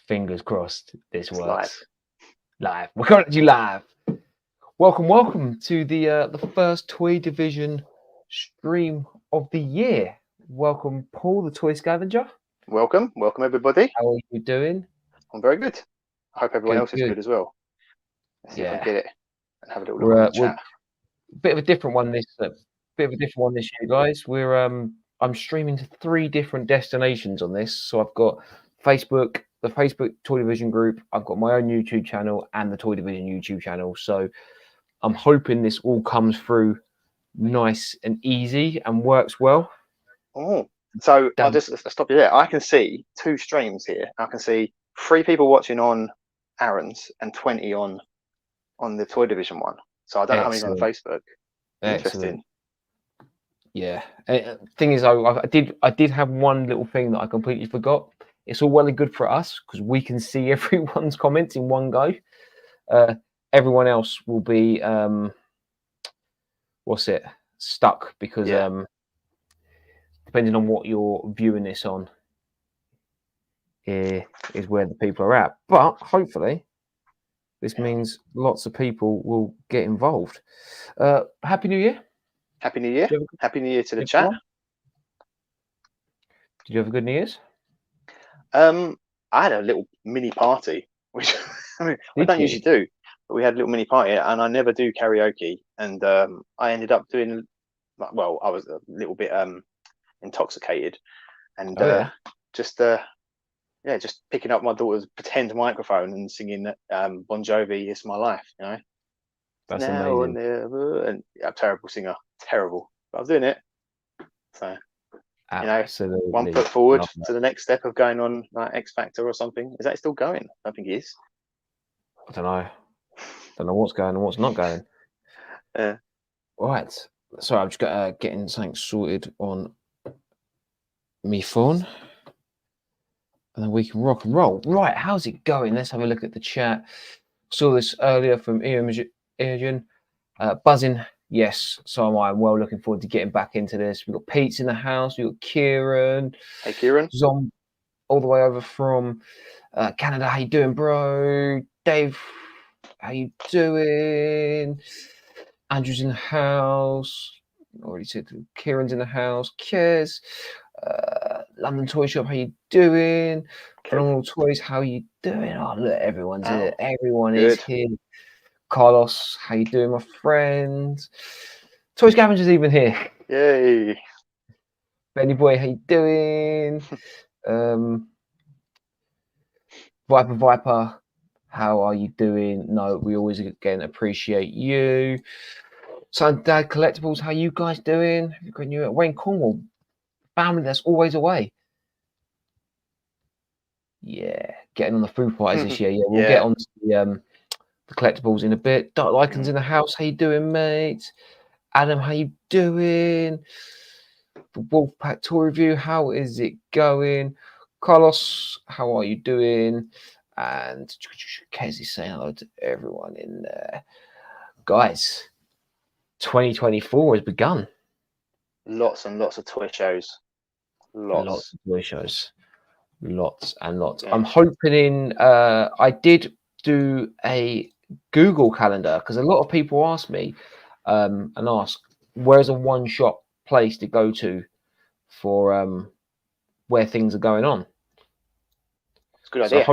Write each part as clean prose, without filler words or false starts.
Fingers crossed this It's works. Live. We're currently live. Welcome to the first Toy Division stream of the year. Welcome, Paul, the Toy Scavenger. Welcome everybody. How are you doing? I'm very good. I hope everyone else is Good. good as well. Let's see if I can get it and have a little look We're on the chat. bit of a different one this year, guys. I'm streaming to 3 different destinations on this. So I've got Facebook, the Facebook Toy Division group. I've got my own YouTube channel and the Toy Division YouTube channel. So I'm hoping this all comes through nice and easy and works well. Oh, so I'll just stop you there. I can see 2 streams here. I can see 3 people watching on Aaron's and 20 on the Toy Division one. So I don't know how many's on Facebook. Interesting. Yeah. Thing is, I did have one little thing that I completely forgot. It's all well and good for us because we can see everyone's comments in one go. Everyone else will be stuck because depending on what you're viewing this on is where the people are at. But hopefully this means lots of people will get involved. Happy New Year. Happy New Year. Happy New Year to the chat. Did you have a good New Year's? I had a little mini party, which I don't usually do, but we had a little mini party, and I never do karaoke. And I ended up doing, well, I was a little bit intoxicated, and just picking up my daughter's pretend microphone and singing Bon Jovi, "It's My Life," you know. That's amazing. And I'm a terrible singer, terrible, but I was doing it. So, absolutely, 1 foot forward to the next step of going on like X Factor or something. Is that still going? I don't think it is. I don't know what's going and what's not going. Right. So I'm just getting something sorted on me phone. And then we can rock and roll. Right, how's it going? Let's have a look at the chat. Saw this earlier from Ian. Buzzing. Yes, so am I. I'm well looking forward to getting back into this. We've got Pete's in the house. We've got Kieran. Hey, Kieran. All the way over from Canada. How you doing, bro? Dave, how you doing? Andrew's in the house. Already said Kieran's in the house. Kez. London Toy Shop, how you doing? Phenomenal Toys, how you doing? Oh, look, everyone's here. Everyone is here. Carlos, how you doing, my friend? Toy Scavenger's even here. Yay. Benny Boy, how you doing? Viper, how are you doing? No, we always, again, appreciate you. Son, Dad Collectibles, how you guys doing? Wayne Cornwall, family that's always away. Yeah, getting on the food fighters this year. Yeah, we'll get on to the collectibles in a bit. Dark Lycan's in the house. How you doing, mate? Adam, how you doing? The Wolfpack Tour Review, how is it going? Carlos, how are you doing? And Kezzy's saying hello to everyone in there. Guys, 2024 has begun. Lots and lots of toy shows. Lots of toy shows. Lots and lots. I'm hoping I did do a Google Calendar because a lot of people ask me and ask where's a one-shop place to go to for where things are going on. It's a good idea.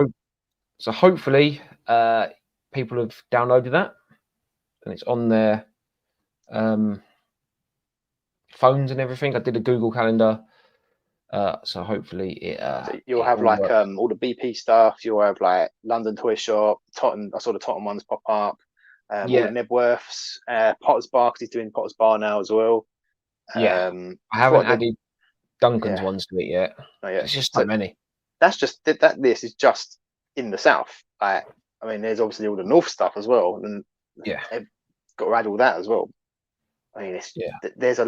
So hopefully people have downloaded that and it's on their phones and everything. I did a Google Calendar. So hopefully it. So you'll have like all the BP stuff. You'll have like London Toy Shop, Totten. I saw the Totten ones pop up. All the Nebworths, Potter's Bar, because he's doing Potter's Bar now as well. I haven't added Duncan's ones to it yet. It's just so many. That's just that. This is just in the south. I mean, there's obviously all the north stuff as well, and they've got to add all that as well. I mean, there's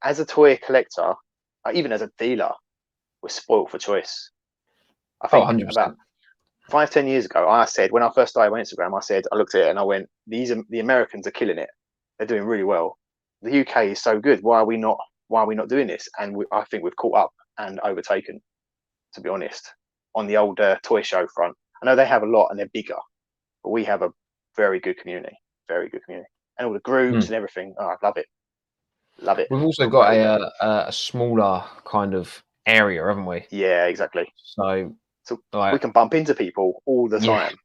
as a toy collector. Even as a dealer, we're spoiled for choice. I think about 5-10 years ago, I said, when I first started on Instagram, I looked at it and I went, the Americans are killing it. They're doing really well. The UK is so good. Why are we not doing this? And I think we've caught up and overtaken, to be honest. on the old toy show front. I know they have a lot and they're bigger, but we have a very good community, and all the groups and everything. Oh, I love it. Love it. We've also got a smaller kind of area, haven't we? Yeah, exactly. So like, we can bump into people all the time.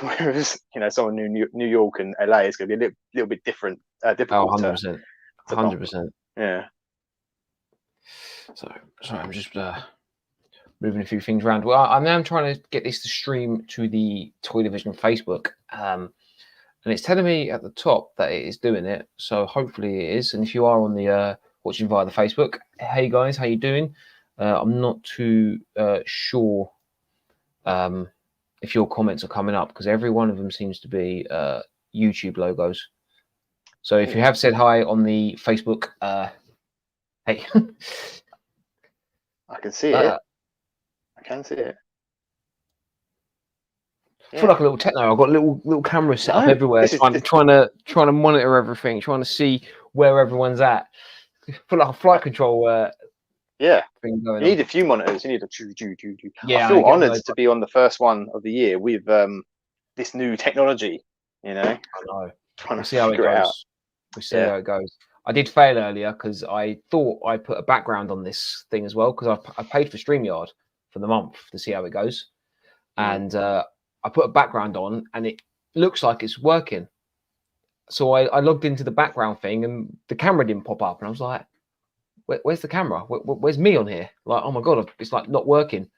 Whereas, someone in New York and LA is going to be a little bit different. Difficult. 100%. 100%. Yeah. So, sorry, I'm just moving a few things around. Well, I'm now trying to get this to stream to the Toy Division Facebook. And it's telling me at the top that it is doing it. So hopefully it is. And if you are on the watching via the Facebook, hey guys, how you doing? I'm not too sure if your comments are coming up, because every one of them seems to be YouTube logos. So if you have said hi on the Facebook, hey. I can see it. I can see it. I feel like a little techno. I've got little cameras set up everywhere, trying to monitor everything, trying to see where everyone's at. I feel like a flight control. Thing going you need a few monitors. You need a Yeah, I feel honoured to be on the first one of the year with this new technology. I know. Trying to see how it goes. We'll see how it goes. I did fail earlier because I thought I put a background on this thing as well, because I paid for StreamYard for the month to see how it goes, and I put a background on and it looks like it's working. So I logged into the background thing and the camera didn't pop up, and I was like, where's the camera? Where's me on here? Like, oh my God, it's like not working.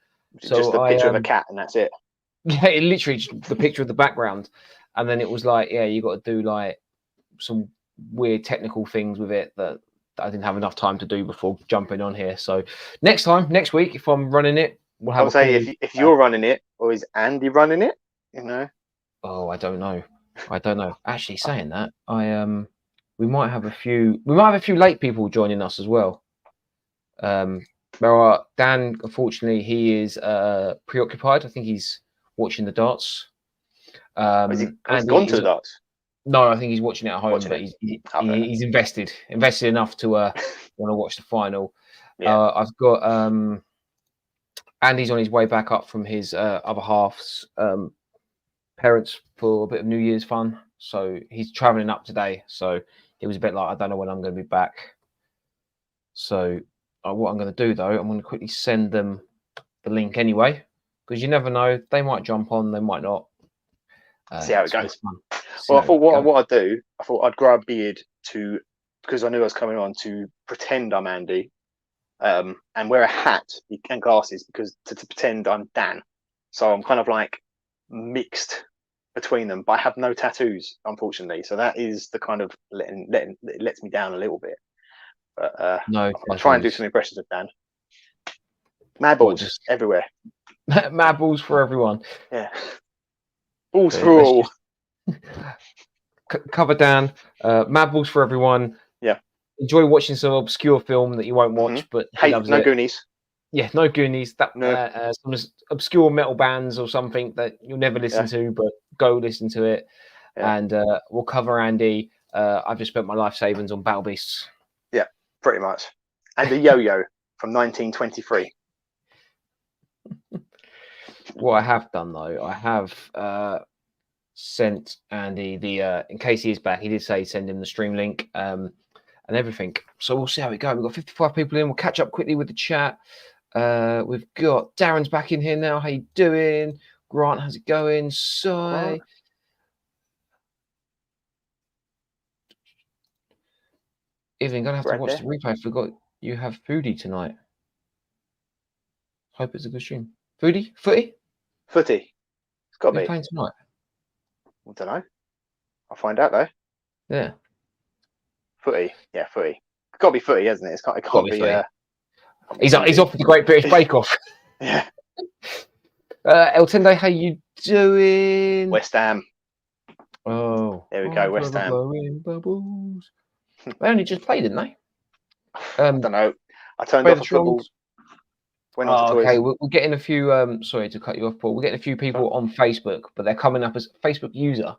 So just the picture of a cat and that's it. Yeah, it literally just the picture of the background. And then it was like, yeah, you got to do like some weird technical things with it that I didn't have enough time to do before jumping on here. So next week, if I'm running it, we'll have. I would say if you're running it, or is Andy running it? Oh, I don't know. Actually, saying that, we might have a few late people joining us as well. There are Dan. Unfortunately, he is preoccupied. I think he's watching the darts. He's gone to the darts. No, I think he's watching it at home, but he's invested enough to want to watch the final. Yeah. I've got Andy's on his way back up from his other half's parents for a bit of New Year's fun, so he's traveling up today. So it was a bit like, I don't know when I'm going to be back. So what I'm going to do though, I'm going to quickly send them the link anyway, because you never know, they might jump on, they might not. See how it goes. Well, I thought what I'd do, I thought I'd grow a beard because I knew I was coming on, to pretend I'm Andy, and wear a hat and glasses because to pretend I'm Dan. So I'm kind of like mixed between them, but I have no tattoos, unfortunately. So that is the kind of it lets me down a little bit. But no, I'll try and do some impressions of Dan. Mad balls everywhere. Mad balls for everyone. Yeah. Balls for all. Cover Dan. Mad balls for everyone. Yeah. Enjoy watching some obscure film that you won't watch, but hey, no Goonies. Yeah, no Goonies. That some obscure metal bands or something that you'll never listen to, but go listen to it. Yeah. And we'll cover Andy. I've just spent my life savings on Battle Beasts. Yeah, pretty much. And a yo-yo from 1923. What I have done though, I have sent Andy the in case he is back. He did say send him the stream link and everything. So we'll see how we go. We've got 55 people in. We'll catch up quickly with the chat. We've got Darren's back in here now. How you doing? Grant, how's it going? So Evelyn, gonna have to watch the replay. I forgot you have Foodie tonight. Hope it's a good stream. Footy? It's got to be playing tonight. I don't know. I'll find out though. Yeah. Footy. Yeah, footy. It's got to be footy, hasn't it? It can't be. He's off with the Great British Bake Off. Yeah. El Tende, how you doing? West Ham. Oh. There we go, West Ham. They only just played, didn't they? I don't know. I turned off the football. Okay, we're getting a few. Sorry to cut you off, Paul. We're getting a few people on Facebook, but they're coming up as Facebook user.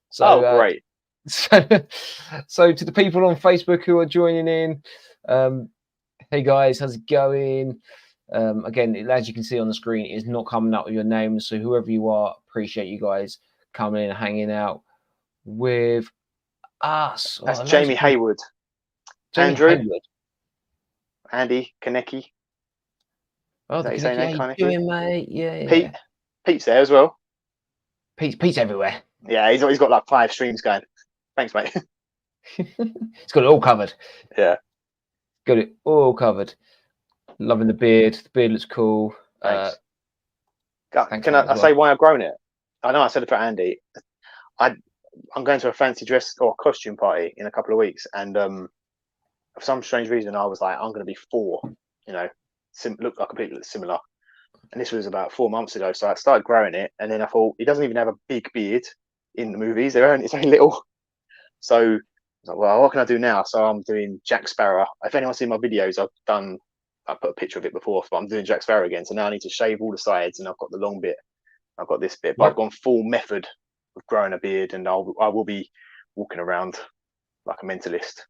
So, great. So to the people on Facebook who are joining in, hey guys, how's it going? Again, as you can see on the screen, it's not coming up with your name. So whoever you are, appreciate you guys coming in and hanging out with us. That's Jamie Hayward. Andrew. Hayward. Andy Kaneki. Oh, the Kaneki, how you doing, mate? Yeah. Pete's there as well. Pete's everywhere. Yeah, he's got like 5 streams going. Thanks, mate. He's got it all covered. Yeah. Got it all covered. Loving the beard. The beard looks cool. Thanks. Can I say why I've grown it? I know I said it for Andy. I'm going to a fancy dress or costume party in a couple of weeks, and for some strange reason, I was like, I'm going to be 4. You know, look like completely similar. And this was about 4 months ago, so I started growing it, and then I thought he doesn't even have a big beard in the movies; it's only little. So I was like, well, what can I do now? So I'm doing Jack Sparrow. If anyone's seen my videos, I put a picture of it before, but I'm doing Jack Sparrow again. So now I need to shave all the sides, and I've got the long bit. I've got this bit, but I've gone full method of growing a beard, and I will be walking around like a mentalist.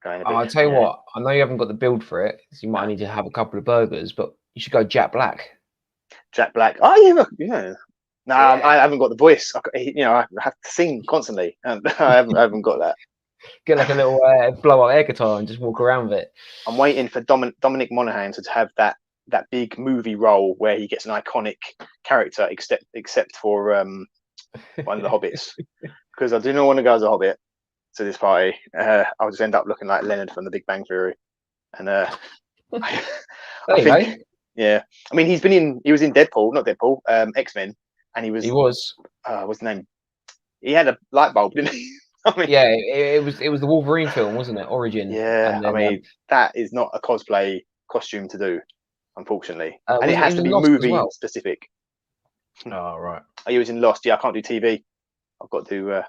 I'll tell you what, I know you haven't got the build for it, so you might need to have a couple of burgers, but you should go Jack Black. Jack Black. Oh yeah. No, I haven't got the voice. I have to sing constantly, and I haven't got that. Get like a little blow-up air guitar and just walk around with it. I'm waiting for Dominic Monaghan to have that big movie role where he gets an iconic character, except for one of the hobbits, because I do not want to go as a hobbit to this party. I'll just end up looking like Leonard from The Big Bang Theory, and I think, yeah. I mean, he was in Deadpool, X-Men, and he was what's the name? He had a light bulb, didn't he? I mean, yeah, it was the Wolverine film, wasn't it? Origin. Yeah, then, I mean, that is not a cosplay costume to do, unfortunately, and it has to be movie specific. Oh, right. He was in Lost. Yeah, I can't do TV. I've got to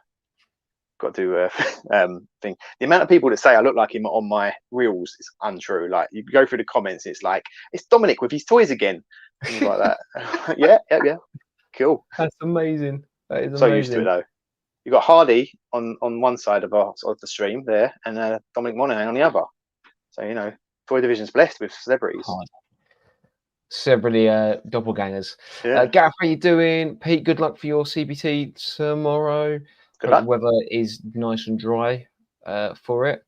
thing. The amount of people that say I look like him on my reels is untrue. Like, you go through the comments, it's like, it's Dominic with his toys again, things like that. yeah, cool. That's amazing. That is amazing. So used to it though. You got Hardy on one side of the stream there, and Dominic Monaghan on the other. So Toy Division's blessed with celebrities. Celebrity doppelgangers. Yeah. Gareth, how you doing? Pete, good luck for your CBT tomorrow. Good luck. The weather is nice and dry for it.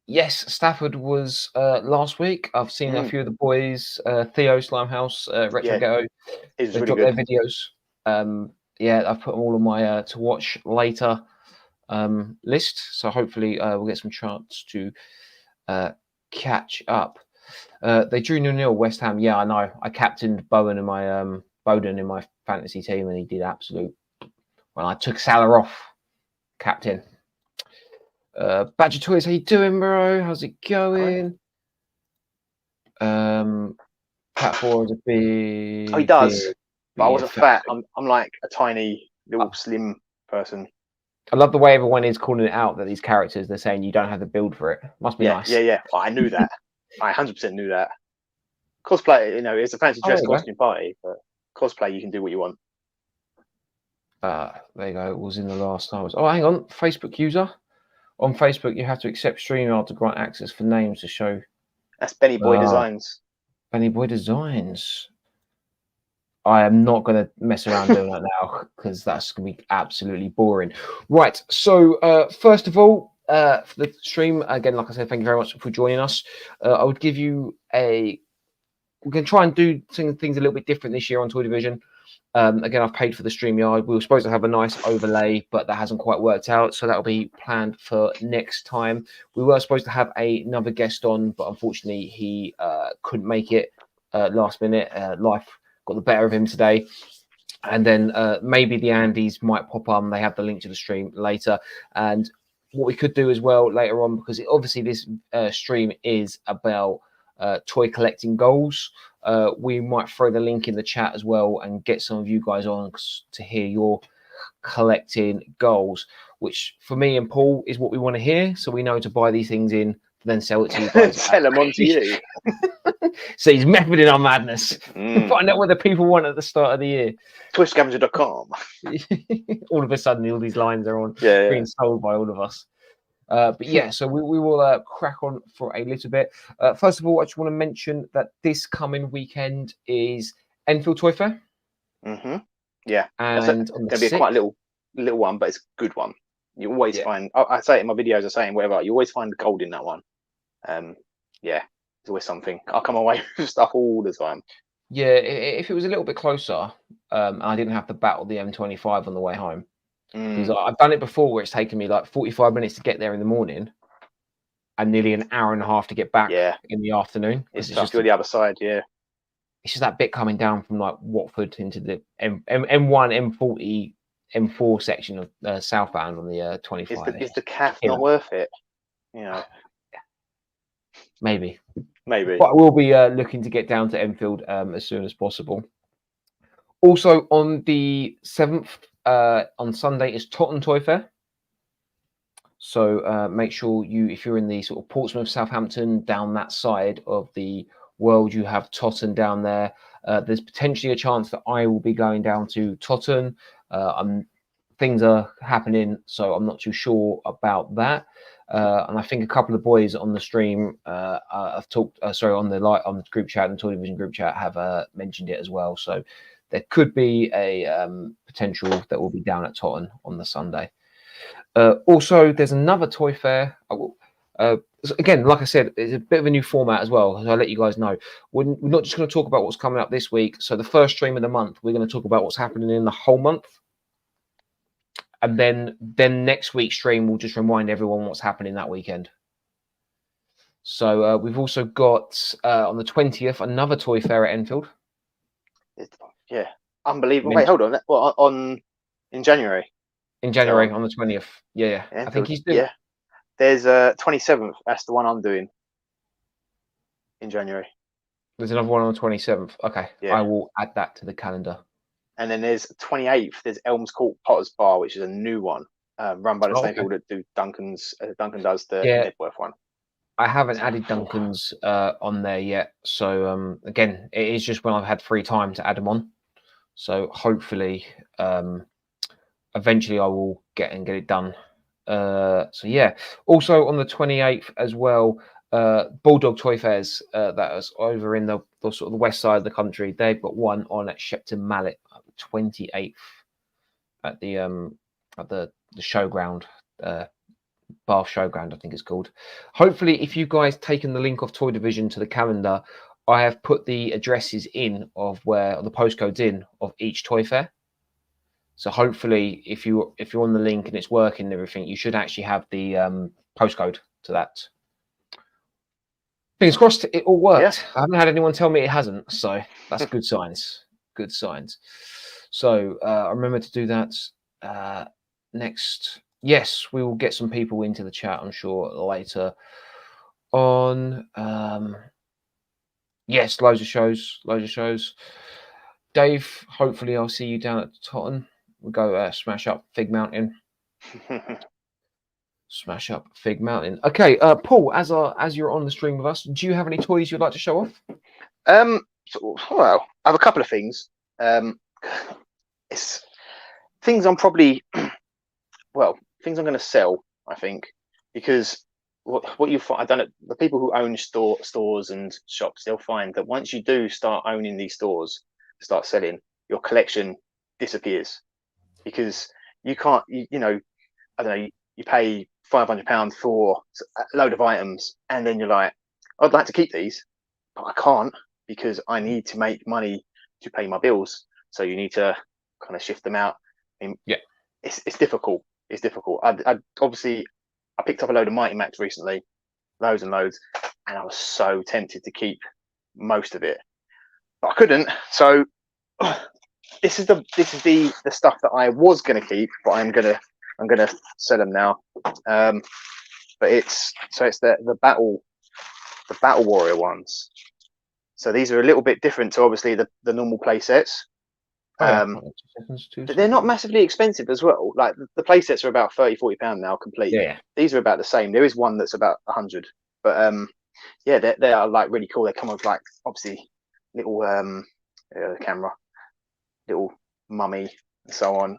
Yes, Stafford was last week. I've seen a few of the boys, Theo, Slimehouse, Retro Ghetto. They've really got their videos. I've put them all on my to watch later list. So hopefully we'll get some chance to catch up. They drew 0-0 West Ham. Yeah, I know. I captained Bowden in my fantasy team, and he did absolute. Well, I took Salah off, captain. Badger Toys, how you doing, bro? How's it going? Pat 4 is a big. Oh, he does. But I wasn't fat. I'm like a tiny little slim person. I love the way everyone is calling it out that these characters, they're saying you don't have the build for it. Must be nice. Yeah. I knew that. I 100% knew that. Cosplay, it's a fancy dress costume party, but cosplay, you can do what you want. There you go. It was in the last times. Oh, hang on. Facebook user. On Facebook, you have to accept StreamYard to grant access for names to show. That's Benny Boy Designs. Benny Boy Designs. I am not going to mess around doing that now because that's going to be absolutely boring. Right. So, first of all, for the stream, again, like I said, thank you very much for joining us. I would give you we're going to try and do things a little bit different this year on Toy Division. Again, I've paid for the StreamYard. We were supposed to have a nice overlay, but that hasn't quite worked out. So that'll be planned for next time. We were supposed to have another guest on, but unfortunately he couldn't make it last minute. Life got the better of him today. And then maybe the Andys might pop on. They have the link to the stream later. And what we could do as well later on, because obviously this stream is about toy collecting goals. We might throw the link in the chat as well and get some of you guys on to hear your collecting goals, which for me and Paul is what we want to hear. So we know to buy these things in, then sell it to you guys. Sell them on to you. So he's methoding our madness. Find out what the people want at the start of the year. Toyscavenger.com. All of a sudden, all these lines are on being sold by all of us. But yeah, so we will crack on for a little bit. First of all, I just want to mention that this coming weekend is Enfield Toy Fair. Yeah, and going to be quite a little one, but it's a good one. You always find. I say it in my videos, I say it whatever. You always find the gold in that one. Yeah, there's always something. I come away with stuff all the time. Yeah, if it was a little bit closer, and I didn't have to battle the M25 on the way home, because I've done it before where it's taken me like 45 minutes to get there in the morning, and nearly an hour and a half to get back in the afternoon. It's tough to go the other side. Yeah, it's just that bit coming down from like Watford into the M1, M40, M4 section of southbound on the 25. Is the CAF not worth it? You know, maybe. But I will be looking to get down to Enfield as soon as possible. Also on the 7th, on Sunday, is Totton Toy Fair. So make sure if you're in the sort of Portsmouth, Southampton, down that side of the world, you have Totton down there. There's potentially a chance that I will be going down to Totton. Things are happening, so I'm not too sure about that. And I think a couple of boys on the stream have talked. On the group chat and Toy Division group chat have mentioned it as well. So there could be a potential that will be down at Totton on the Sunday. Also, there's another toy fair. Again, like I said, it's a bit of a new format as well. So I'll let you guys know. We're not just going to talk about what's coming up this week. So the first stream of the month, we're going to talk about what's happening in the whole month. And then next week's stream will just remind everyone what's happening that weekend. So we've also got on the 20th another toy fair at Enfield. Yeah, unbelievable. Wait, hold on. What, in January? In January, on the 20th. Yeah. I think he's doing. Yeah, there's 27th. That's the one I'm doing in January. There's another one on the 27th. Okay, I will add that to the calendar. And then there's 28th. There's Elms Court Potters Bar, which is a new one, run by the same people that do Duncan's. Duncan does the Nedworth one. I haven't added Duncan's on there yet. So again, it is just when I've had free time to add them on. So hopefully, eventually I will get it done. So yeah. Also on the 28th as well, Bulldog Toy Fairs that is over in the sort of the west side of the country. They've got one on at Shepton Mallet, 28th at the showground, Bath Showground, I think it's called. Hopefully, if you guys taken the link off Toy Division to the calendar, I have put the addresses in of where the postcodes in of each toy fair. So hopefully, if you're on the link and it's working and everything, you should actually have the postcode to that. Fingers crossed, it all worked. I haven't had anyone tell me it hasn't, so that's good signs. Good signs. So I remember to do that next. Yes, we will get some people into the chat, I'm sure, later on. Yes, loads of shows. Dave, hopefully I'll see you down at Totton. We'll go smash up Fig Mountain. Smash up Fig Mountain. Okay, Paul, as you're on the stream with us, do you have any toys you'd like to show off? Well, I have a couple of things. It's things I'm probably things I'm going to sell, I think, because what you find, the people who own stores and shops, they'll find that once you do start owning these stores, start selling, your collection disappears, because you can't, I don't know, you pay £500 for a load of items, and then you're like, I'd like to keep these, but I can't because I need to make money to pay my bills. So you need to kind of shift them out. I mean, it's difficult. It's difficult. I obviously I picked up a load of Mighty Max recently, loads and loads, and I was so tempted to keep most of it, but I couldn't. So this is the stuff that I was going to keep, but I'm gonna sell them now. But it's the battle warrior ones. So these are a little bit different to obviously the normal play sets. They're not massively expensive as well. Like the play sets are about £30-40 now complete. Yeah. These are about the same. There is one that's about 100, but yeah, they are like really cool. They come with like obviously little camera, little mummy, and so on.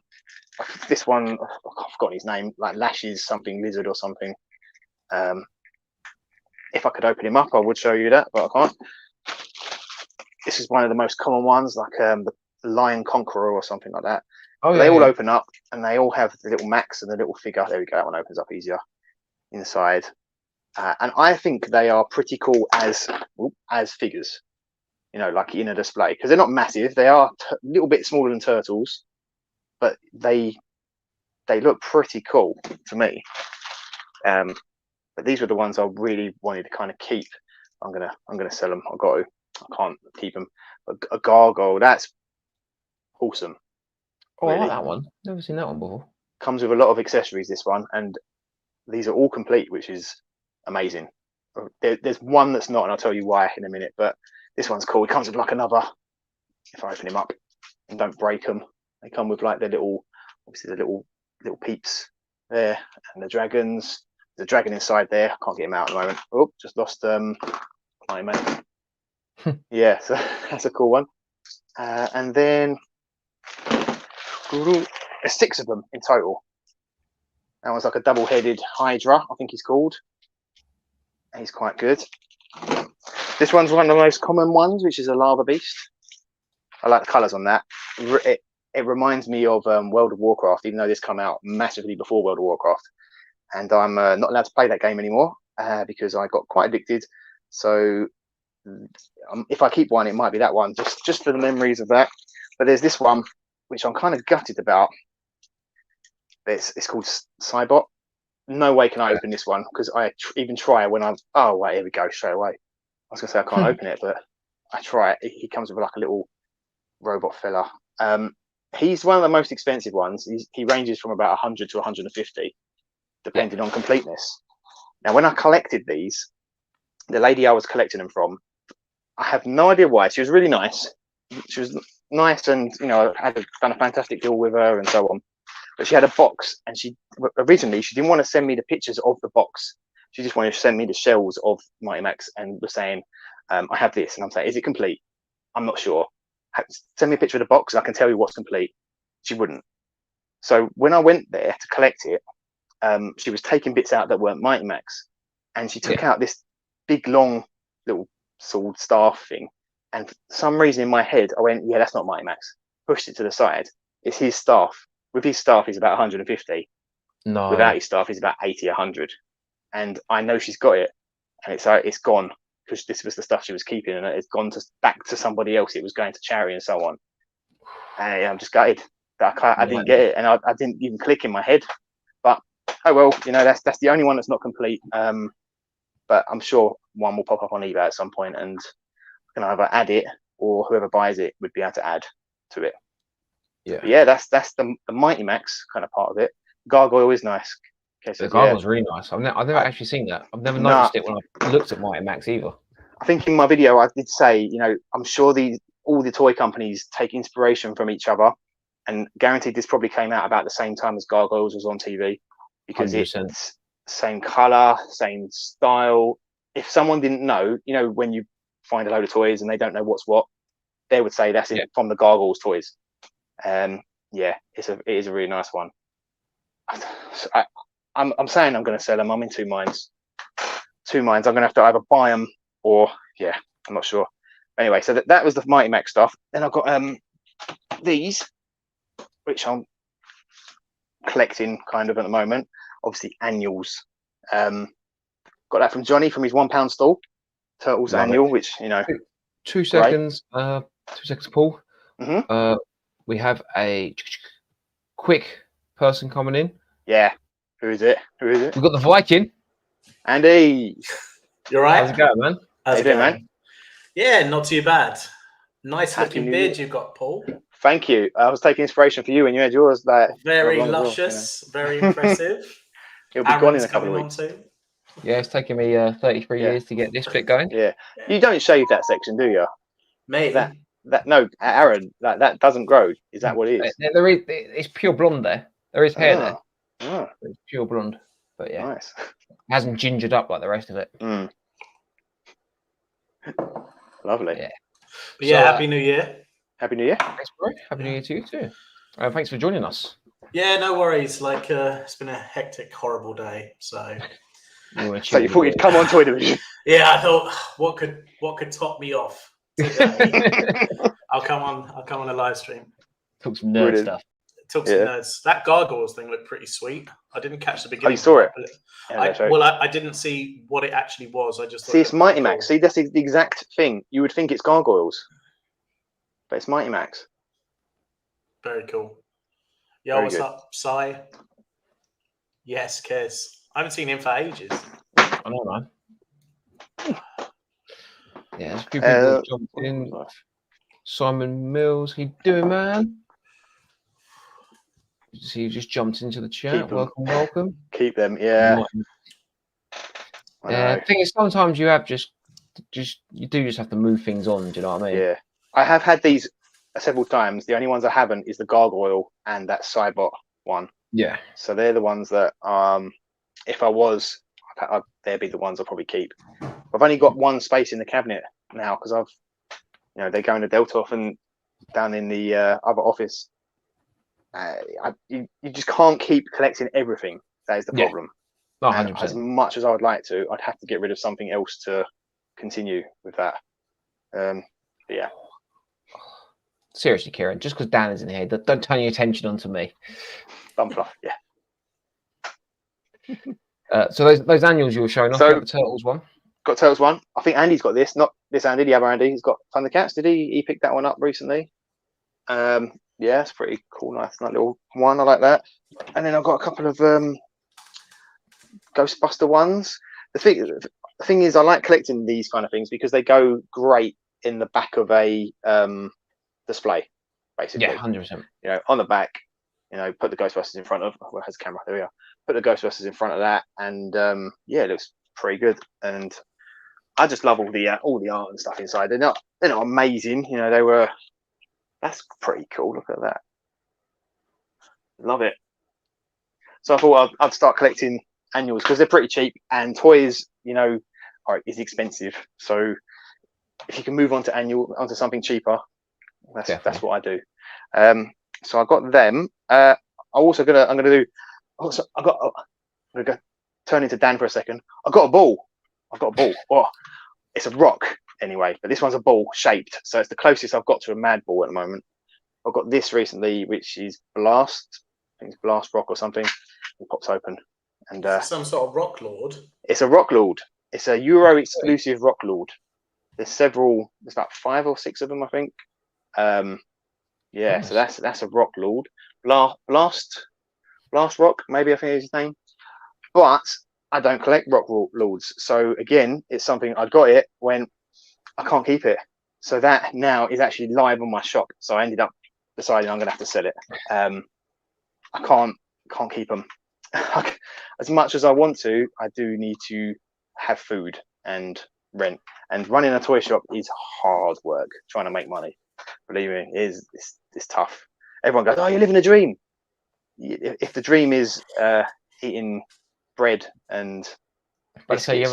This one, I've forgotten his name, like Lashes something lizard or something. If I could open him up, I would show you that, but I can't. This is one of the most common ones, like the Lion Conqueror or something like that. Oh, they all open up, and they all have the little Max and the little figure. There we go. That one opens up easier inside, and I think they are pretty cool as figures. You know, like in a display, because they're not massive. They are a little bit smaller than Turtles, but they look pretty cool to me. But these were the ones I really wanted to kind of keep. I'm gonna sell them. I can't keep them. A Gargoyle, that's awesome. Oh, really. I like that one. Never seen that one before. Comes with a lot of accessories, this one, and these are all complete, which is amazing. There's one that's not, and I'll tell you why in a minute. But this one's cool. It comes with like another. If I open him up and don't break them, they come with like the little, obviously the little peeps there, and the dragons. The dragon inside there. I can't get him out at the moment. Oh, just lost Climax. Yeah, so that's a cool one. And then there's 6 of them in total. That one's like a double-headed Hydra, I think he's called. He's quite good. This one's one of the most common ones, which is a lava beast. I like the colours on that. It reminds me of World of Warcraft, even though this came out massively before World of Warcraft. And I'm not allowed to play that game anymore because I got quite addicted. So if I keep one, it might be that one, just for the memories of that. But there's this one, which I'm kind of gutted about. It's called Cybot. No way can I open this one, because I even try when I'm... Oh, wait, here we go, straight away. I was going to say I can't open it, but I try it. He comes with like a little robot fella. He's one of the most expensive ones. He ranges from about 100 to 150. Depending on completeness. Now, when I collected these, the lady I was collecting them from, I have no idea why. She was really nice. She was nice, and I had done a fantastic deal with her and so on. But she had a box, and originally she didn't want to send me the pictures of the box. She just wanted to send me the shells of Mighty Max, and was saying, "I have this," and I'm saying, "Is it complete?" I'm not sure. Send me a picture of the box, and I can tell you what's complete. She wouldn't. So when I went there to collect it, she was taking bits out that weren't Mighty Max, and she took out this big long little sword staff thing, and for some reason in my head I went, yeah, that's not Mighty Max. Pushed it to the side. It's his staff. With his staff he's about 150. No. Without his staff he's about 80, 100. And I know she's got it, and it's gone, because this was the stuff she was keeping, and it's gone back to somebody else. It was going to charity and so on. And I'm just gutted that I didn't get it, and I didn't even click in my head. But oh well, that's the only one that's not complete. But I'm sure one will pop up on eBay at some point, and I can either add it, or whoever buys it would be able to add to it. Yeah. But yeah, that's the Mighty Max kind of part of it. Gargoyle is nice. The Gargoyle's really nice. I've never actually seen that. I've never noticed it when I looked at Mighty Max either. I think in my video I did say, I'm sure all the toy companies take inspiration from each other, and guaranteed this probably came out about the same time as Gargoyles was on TV, because 100%. It's same color, same style. If someone didn't know, when you find a load of toys and they don't know what's what, they would say that's from the Gargoyles toys. Yeah, it is a really nice one. I'm saying I'm going to sell them. I'm in two minds. I'm going to have to either buy them or I'm not sure. Anyway, so that was the Mighty Max stuff. Then I've got these, which I'm collecting kind of at the moment. Obviously annuals. Got that from Johnny from his £1 stall. Turtles Love annual, it. which 2 seconds. 2 seconds, Paul. Mm-hmm. We have a quick person coming in. Yeah. Who is it? We've got the Viking. Andy. You're right. How's it going, man? How's it going, man? Yeah, not too bad. Nice Happy looking beard you've got, Paul. Thank you. I was taking inspiration for you when you had yours. Very luscious, very impressive. It'll be gone in a couple of weeks. Yeah, it's taken me 33 years to get this bit going. Yeah. You don't shave that section, do you? Mate. No, Aaron, that doesn't grow. Is that what it is? There is. It's pure blonde there. There is hair there. Oh. It's pure blonde. But yeah. Nice. It hasn't gingered up like the rest of it. Lovely. Yeah. But yeah, Happy New Year. Happy New Year. Thanks, bro. Happy New Year to you too. Thanks for joining us. Yeah, no worries. It's been a hectic, horrible day. So So you thought you'd come on Toy Division? Yeah, I thought what could top me off today? I'll come on a live stream. Talk some nerd stuff. Talk some nerds. That gargoyles thing looked pretty sweet. I didn't catch the beginning. Oh, you saw it? I didn't see what it actually was. I just thought it's Mighty Max. See, that's the exact thing. You would think it's gargoyles, but it's Mighty Max. Very cool. Yo, what's up, Sai? Yes, Kiss. I haven't seen him for ages. I know, man. Yeah, there's a few people jumped in. Simon Mills, how you doing, man? See, you just jumped into the chat. Welcome. Keep them, yeah. The thing is, sometimes you have just you do just have to move things on. Do you know what I mean? Yeah, I have had these several times. The only ones I haven't is the gargoyle and that Cybot one. Yeah. So they're the ones that if I was, they'd be the ones I'll probably keep. I've only got one space in the cabinet now because they're going to Deltoff and down in the other office. You just can't keep collecting everything. That is the problem. Yeah. 100%. As much as I would like to, I'd have to get rid of something else to continue with that. Yeah. Seriously, Kieran, just because Dan is in here, don't turn your attention onto me. Bum fluff, yeah. So those annuals you were showing off, the Turtles one. Got Turtles one. I think Andy's got this. Not this Andy, the other Andy. He's got Thundercats. Did he? He picked that one up recently. Yeah, it's pretty cool. Nice little one. I like that. And then I've got a couple of Ghostbuster ones. The thing is, I like collecting these kind of things because they go great in the back of a display, basically. Yeah, 100%. On the back, put the Ghostbusters in front of. Where has the camera? There we are. Put the Ghostbusters in front of that, and it looks pretty good. And I just love all the art and stuff inside. They're not amazing. That's pretty cool. Look at that. Love it. So I thought I'd start collecting annuals because they're pretty cheap, and toys, is expensive. So if you can move on to onto something cheaper, that's what I do. So I got them. I'm gonna go turn into Dan for a second. I've got a ball. Oh, it's a rock anyway, but this one's a ball shaped, so it's the closest I've got to a mad ball at the moment. I've got this recently, which is Blast. I think it's Blast Rock or something. It pops open, and some sort of Rock Lord. It's a Rock Lord. It's a Euro exclusive Rock Lord. There's several. There's about 5 or 6 of them, I think. Nice. So that's a Rock Lord. Blast Rock, maybe I think is his name. But I don't collect Rock Lords, so again, it's something I got it when I can't keep it. So that now is actually live on my shop. So I ended up deciding I'm gonna have to sell it. I can't keep them. As much as I want to, I do need to have food and rent. And running a toy shop is hard work. Trying to make money, believe me, it's tough. Everyone goes, "Oh, you're living a dream." If the dream is eating bread and biscuits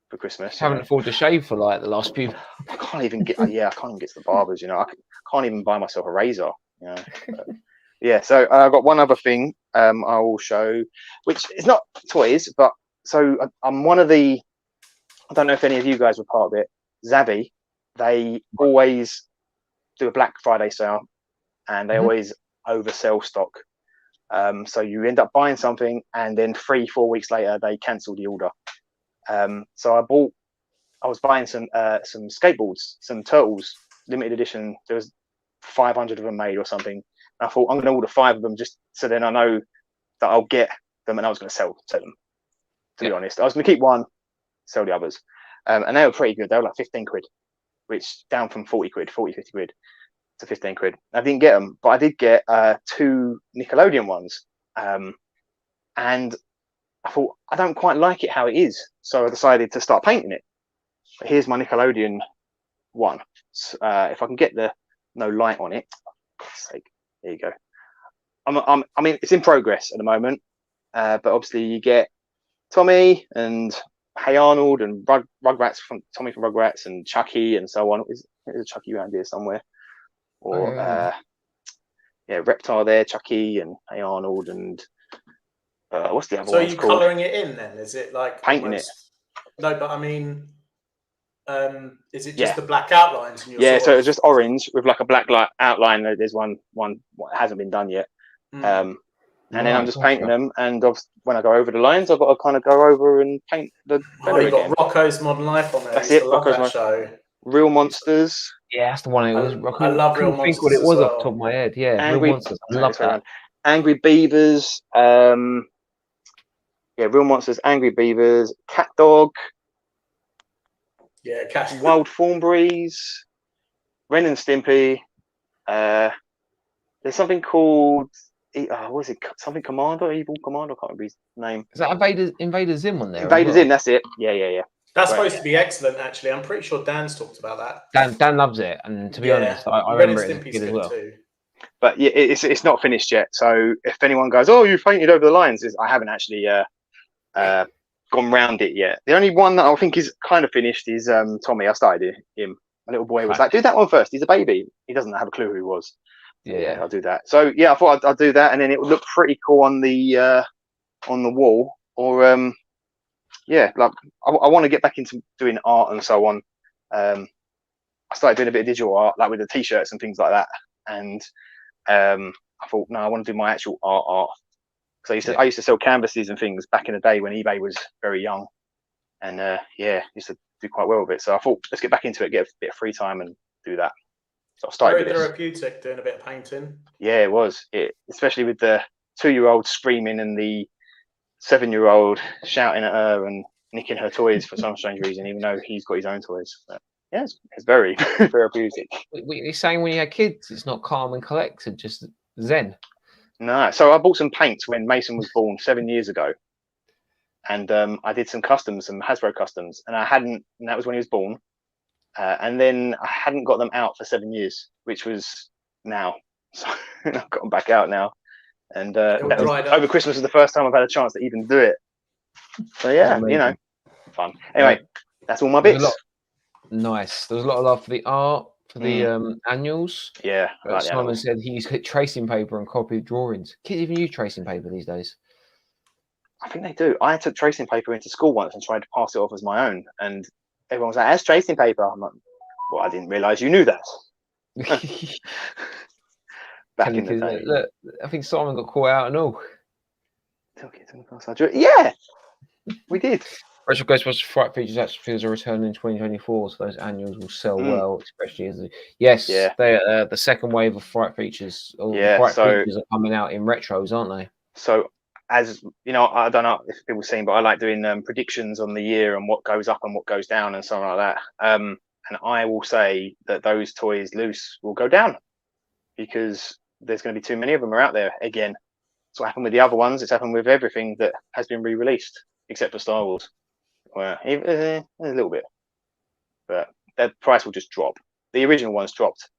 for Christmas, haven't afforded to shave for like the last few. I can't even get. I can't even get to the barbers. I can't even buy myself a razor. But, so I've got one other thing I will show, which is not toys, but so I'm one of the. I don't know if any of you guys were part of it. Zavvi, they always do a Black Friday sale, and they always oversell stock. So you end up buying something, and then 3-4 weeks later they cancel the order. So I was buying some skateboards, some Turtles limited edition. There was 500 of them made or something. And I thought I'm going to order 5 of them just so then I know that I'll get them, and I was going to sell them. To be honest, I was going to keep one, sell the others, and they were pretty good. They were like 15 quid, which down from 40 quid, 50 quid to 15 quid. I didn't get them, but I did get 2 Nickelodeon ones, and I thought I don't quite like it how it is, so I decided to start painting it. But here's my Nickelodeon one. So, if I can get the no light on it, for God's sake, there you go. I mean, it's in progress at the moment, but obviously you get Tommy and Hey Arnold and Rugrats from Tommy from Rugrats and Chucky and so on. There's a Chucky around here somewhere, or Reptile there, Chucky and Hey Arnold and What's the other So one? are you colouring it in then? Is it like painting it? No, but I mean, is it just the black outlines? And yeah, so it's just orange with like a black light outline. There's one that hasn't been done yet. And then I'm just painting them, and when I go over the lines, I've got to kind of go over and paint the. You got Rocko's Modern Life on there. That's it. Rocko's Modern Show. Real Monsters. Yeah, that's the one. It was. I love Real Monsters. Think what it was off the top of my head. Yeah, Real Monsters. I love that. Angry Beavers. Real Monsters, Angry Beavers, Cat Dog. Yeah, Cat. Wild Thornberrys, Ren and Stimpy. There's something called. What is it? Something Commander, Evil Commander. I can't remember his name. Is that Invader Zim on there? Invader Zim, that's it. Yeah. That's supposed to be excellent, actually. I'm pretty sure Dan's talked about that. Dan loves it, and to be honest, I remember it as well. Too. But yeah, it's not finished yet. So if anyone goes, "Oh, you painted over the lines," I haven't actually gone round it yet. The only one that I think is kind of finished is Tommy. I started him. My little boy was like, "Do that one first. He's a baby. He doesn't have a clue who he was." Yeah, I'll do that. So yeah, I thought I'd do that, and then it would look pretty cool on the wall. Or like I want to get back into doing art and so on. I started doing a bit of digital art, like with the t-shirts and things like that. And I thought, no, I want to do my actual art. So I used to sell canvases and things back in the day when eBay was very young, and used to do quite well with it. So I thought, let's get back into it, get a bit of free time, and do that. So I started very therapeutic doing a bit of painting. Yeah, it was. Especially with the 2-year-old screaming and the 7-year-old shouting at her and nicking her toys for some strange reason, even though he's got his own toys. But yeah, it's very therapeutic. You're saying when you had kids, it's not calm and collected, just zen. No, so I bought some paints when Mason was born 7 years ago, and I did some customs, some Hasbro customs, and and that was when he was born. And then I hadn't got them out for 7 years, which was now. So I've got them back out now. And over Christmas was the first time I've had a chance to even do it. So yeah, fun. Anyway, that's all my bits. Nice. There was a lot of love for the art, for the annuals. Yeah. Simon said he's hit tracing paper and copied drawings. Kids even use tracing paper these days. I think they do. I took tracing paper into school once and tried to pass it off as my own, and everyone was like, "That's tracing paper." I'm like, "Well, I didn't realise you knew that." Back in the day. Look, I think Simon got caught out and all. Yeah, we did. Retro Ghostbusters Fright Features actually are returning in 2024, so those annuals will sell well, especially as the second wave of Fright Features. Features are coming out in retros, aren't they? So, as you know, I don't know if people have seen, but I like doing predictions on the year and what goes up and what goes down and something like that. And I will say that those toys loose will go down because there's going to be too many of them out there again. It's what happened with the other ones. It's happened with everything that has been re-released except for Star Wars. Well, a little bit, but their price will just drop. The original ones dropped.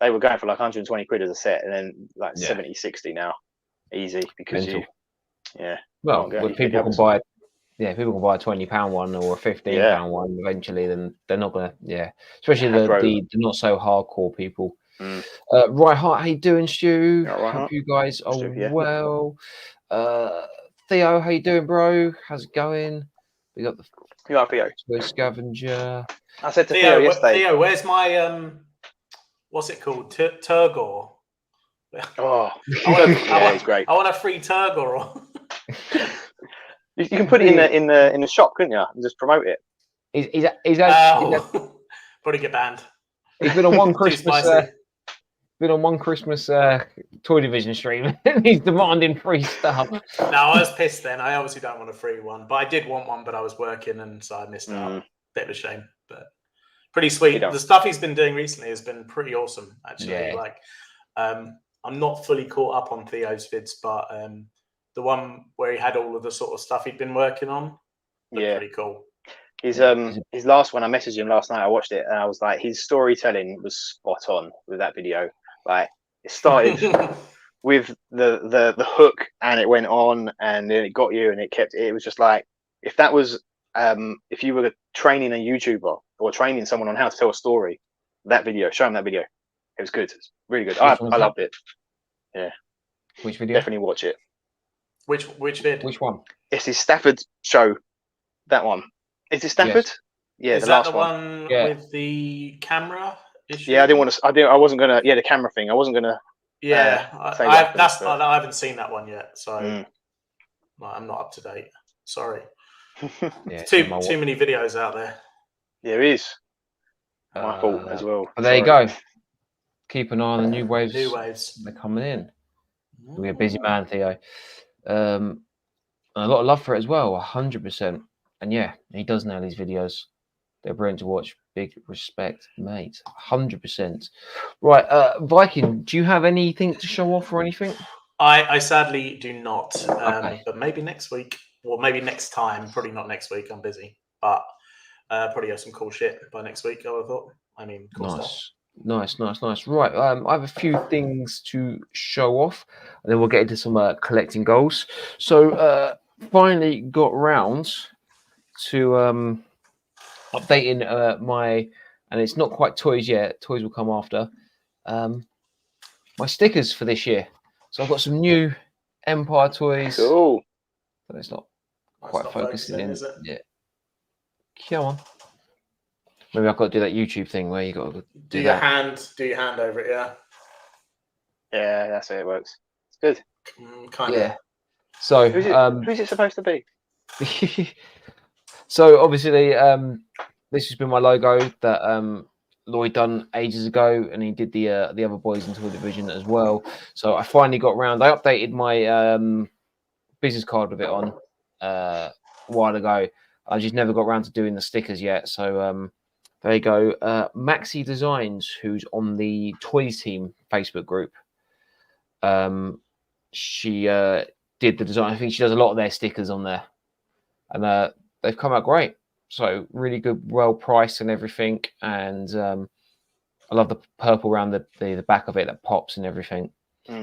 They were going for like 120 quid as a set, and then like 70, 60 now, easy because Well, people can buy. Yeah, people can buy a £20 one or a £15 one eventually. Then they're not gonna. Yeah, especially the not so hardcore people. Right, how you doing, Stu? Hope you guys are well. Theo, how you doing, bro? How's it going? We got Theo. Scavenger. I said to Theo yesterday. Theo, where's my what's it called? Turgor. Oh, he's great. I want a free Turgor. You can put it in the shop, couldn't you? And just promote it. He's probably get banned. He's been on one Christmas. Been on one Christmas Toy Division stream and he's demanding free stuff. No, I was pissed then. I obviously don't want a free one, but I did want one, but I was working and so I missed out. Bit of a shame, but pretty sweet. The stuff he's been doing recently has been pretty awesome, actually. Yeah. Like, I'm not fully caught up on Theo's vids, but the one where he had all of the sort of stuff he'd been working on, pretty cool. His last one, I messaged him last night. I watched it and I was like, his storytelling was spot on with that video. Like, it started with the hook and it went on and then it got you and it was just like, if that was if you were training a YouTuber or training someone on how to tell a story, show him that video. It was good. It's really good. I loved it. Yeah. Which video? Definitely watch it. Which vid? Which one? It's his Stafford show. That one. Is it Stafford? Yes. Yeah, is the that last the one with the camera issue? Yeah, I didn't want to. I wasn't gonna. Yeah, the camera thing. I wasn't gonna. Yeah, I haven't seen that one yet, so I'm not up to date. Sorry. Yeah, too many videos out there. There is. My fault as well. There you go. Keep an eye on the new waves. New waves. They're coming in. You'll be a busy man, Theo. And a lot of love for it as well, 100%. And yeah, he does nail these videos. They're brilliant to watch. Big respect, mate. 100%. Right, Viking, do you have anything to show off or anything? I sadly do not. Okay. But maybe next week, or maybe next time. Probably not next week. I'm busy. But probably have some cool shit by next week, I would have thought. I mean, cool stuff. Nice. Right, I have a few things to show off, and then we'll get into some collecting goals. So, finally got round to updating my, and it's not quite toys yet. Toys will come after. My stickers for this year. So I've got some new Empire toys. Cool. But it's not quite focusing in. Is it? Yeah. Come on. Maybe I've got to do that YouTube thing where you got to do your hand over it, yeah. Yeah, that's how it works. It's good. Kind of. Yeah. So who's it supposed to be? So obviously, this has been my logo that Lloyd done ages ago, and he did the other boys in Toy Division as well. So I finally got round. I updated my business card with it on a while ago. I just never got around to doing the stickers yet. So there you go. Maxi Designs, who's on the Toys Team Facebook group. She did the design. I think she does a lot of their stickers on there, and they've come out great. So really good, well priced and everything. And I love the purple around the back of it that pops and everything.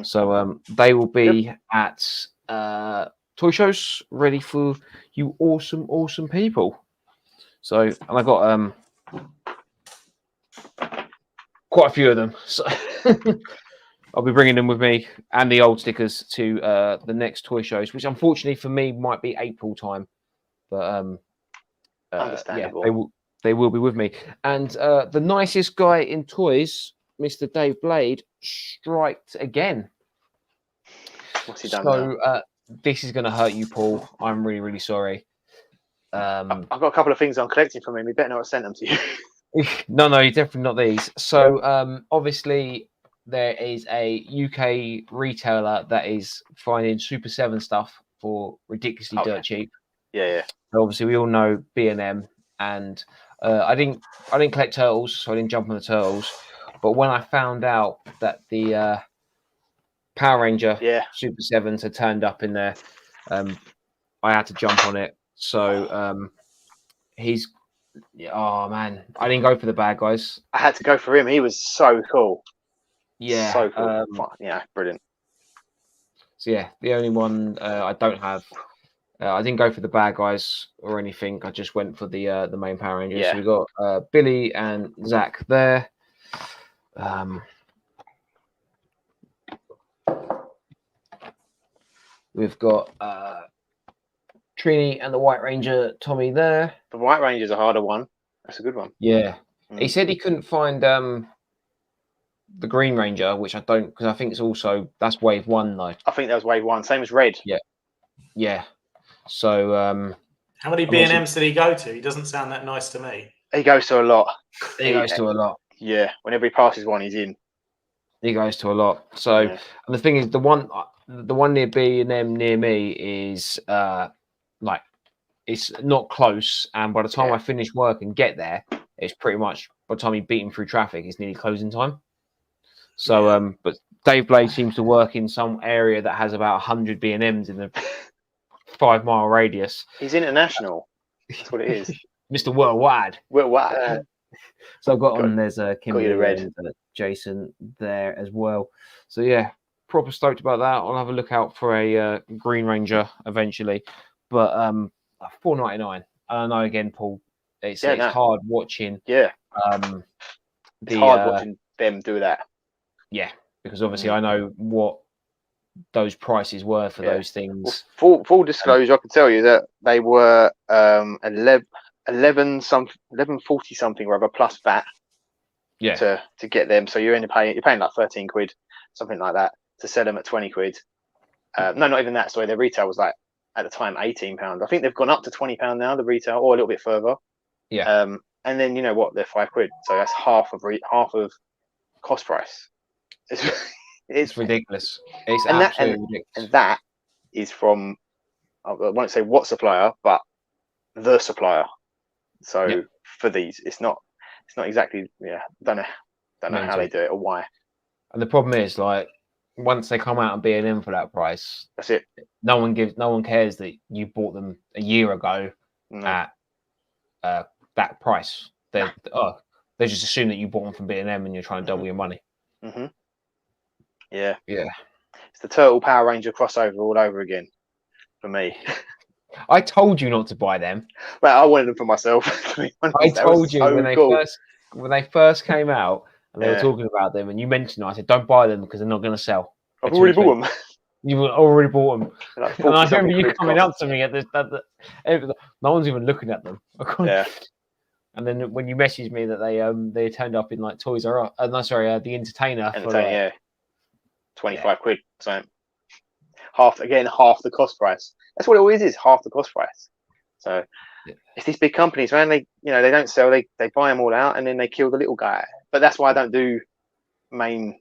So they will be at toy shows ready for you awesome people. So, and I got quite a few of them. So I'll be bringing them with me and the old stickers to the next toy shows, which unfortunately for me might be April time. But understandable. Yeah, they will be with me. And the nicest guy in toys, Mr. Dave Blade, striked again. What's he done now? This is going to hurt you, Paul. I'm really sorry. I've got a couple of things I'm collecting from him. You better not have sent them to you. No, you're definitely not these. So obviously there is a UK retailer that is finding Super 7 stuff for ridiculously dirt cheap. Yeah. So obviously we all know B&M, and I didn't collect turtles, so I didn't jump on the turtles. But when I found out that the Power Ranger Super 7s had turned up in there, I had to jump on it. So oh man, I didn't go for the bad guys. I had to go for him. He was so cool. Yeah, so cool. Brilliant. So yeah, the only one I don't have. I didn't go for the bad guys or anything. I just went for the main Power Rangers. Yeah. So we got Billy and Zach there. We've got Trini and the White Ranger Tommy there. The White Ranger's a harder one. That's a good one. Yeah. He said he couldn't find the Green Ranger, which I don't, because I think that's wave 1 though. I think that was wave 1, same as Red. Yeah. So how many B&Ms did he go to? He doesn't sound that nice to me. He goes to a lot. Yeah. Whenever he passes one, he's in. He goes to a lot. So and the thing is, the one near B&M near me is it's not close, and by the time I finish work and get there, it's pretty much, by the time you beat him through traffic, it's nearly closing time. So but Dave Blade seems to work in some area that has about 100 B&Ms in the 5 mile radius. He's international. That's what it is. Mr. Worldwide. So I've got on, there's Kimberly and Jason there as well. So yeah, proper stoked about that. I'll have a look out for a Green Ranger eventually. But $4.99. I know again, Paul, it's hard watching. Yeah. It's hard watching them do that. Yeah, because obviously I know what those prices were for those things. Well, full disclosure, I can tell you that they were 11.40 something or other plus VAT. Yeah. To get them, so you're paying like 13 quid, something like that, to sell them at 20 quid. No, not even that. Sorry, their retail was like at the time £18. I think they've gone up to £20 now, the retail, or a little bit further. Yeah. And then you know what? They're 5 quid, so that's half of cost price. It's ridiculous. It's absolutely ridiculous. And that is from, I won't say what supplier, but the supplier. So for these, it's not exactly. Don't know how they do it or why. And the problem is, like, once they come out and B&M for that price, that's it. No one cares that you bought them a year ago at that price. They just assume that you bought them from B&M and you're trying to double your money. Mm-hmm. Yeah. It's the Turtle Power Ranger crossover all over again for me. I told you not to buy them. Well, I wanted them for myself. I told you when they first came out and they were talking about them, and you mentioned them. I said, "Don't buy them because they're not going to sell." I've already bought them. You already bought them. Like and I remember you coming up to me at this. No one's even looking at them. Yeah. And then when you messaged me that they turned up in like Toys R Us, the Entertainer for like, 25 quid. So half the cost price. That's what it always is, half the cost price. So it's these big companies, man. They don't sell. They buy them all out and then they kill the little guy. But that's why I don't do I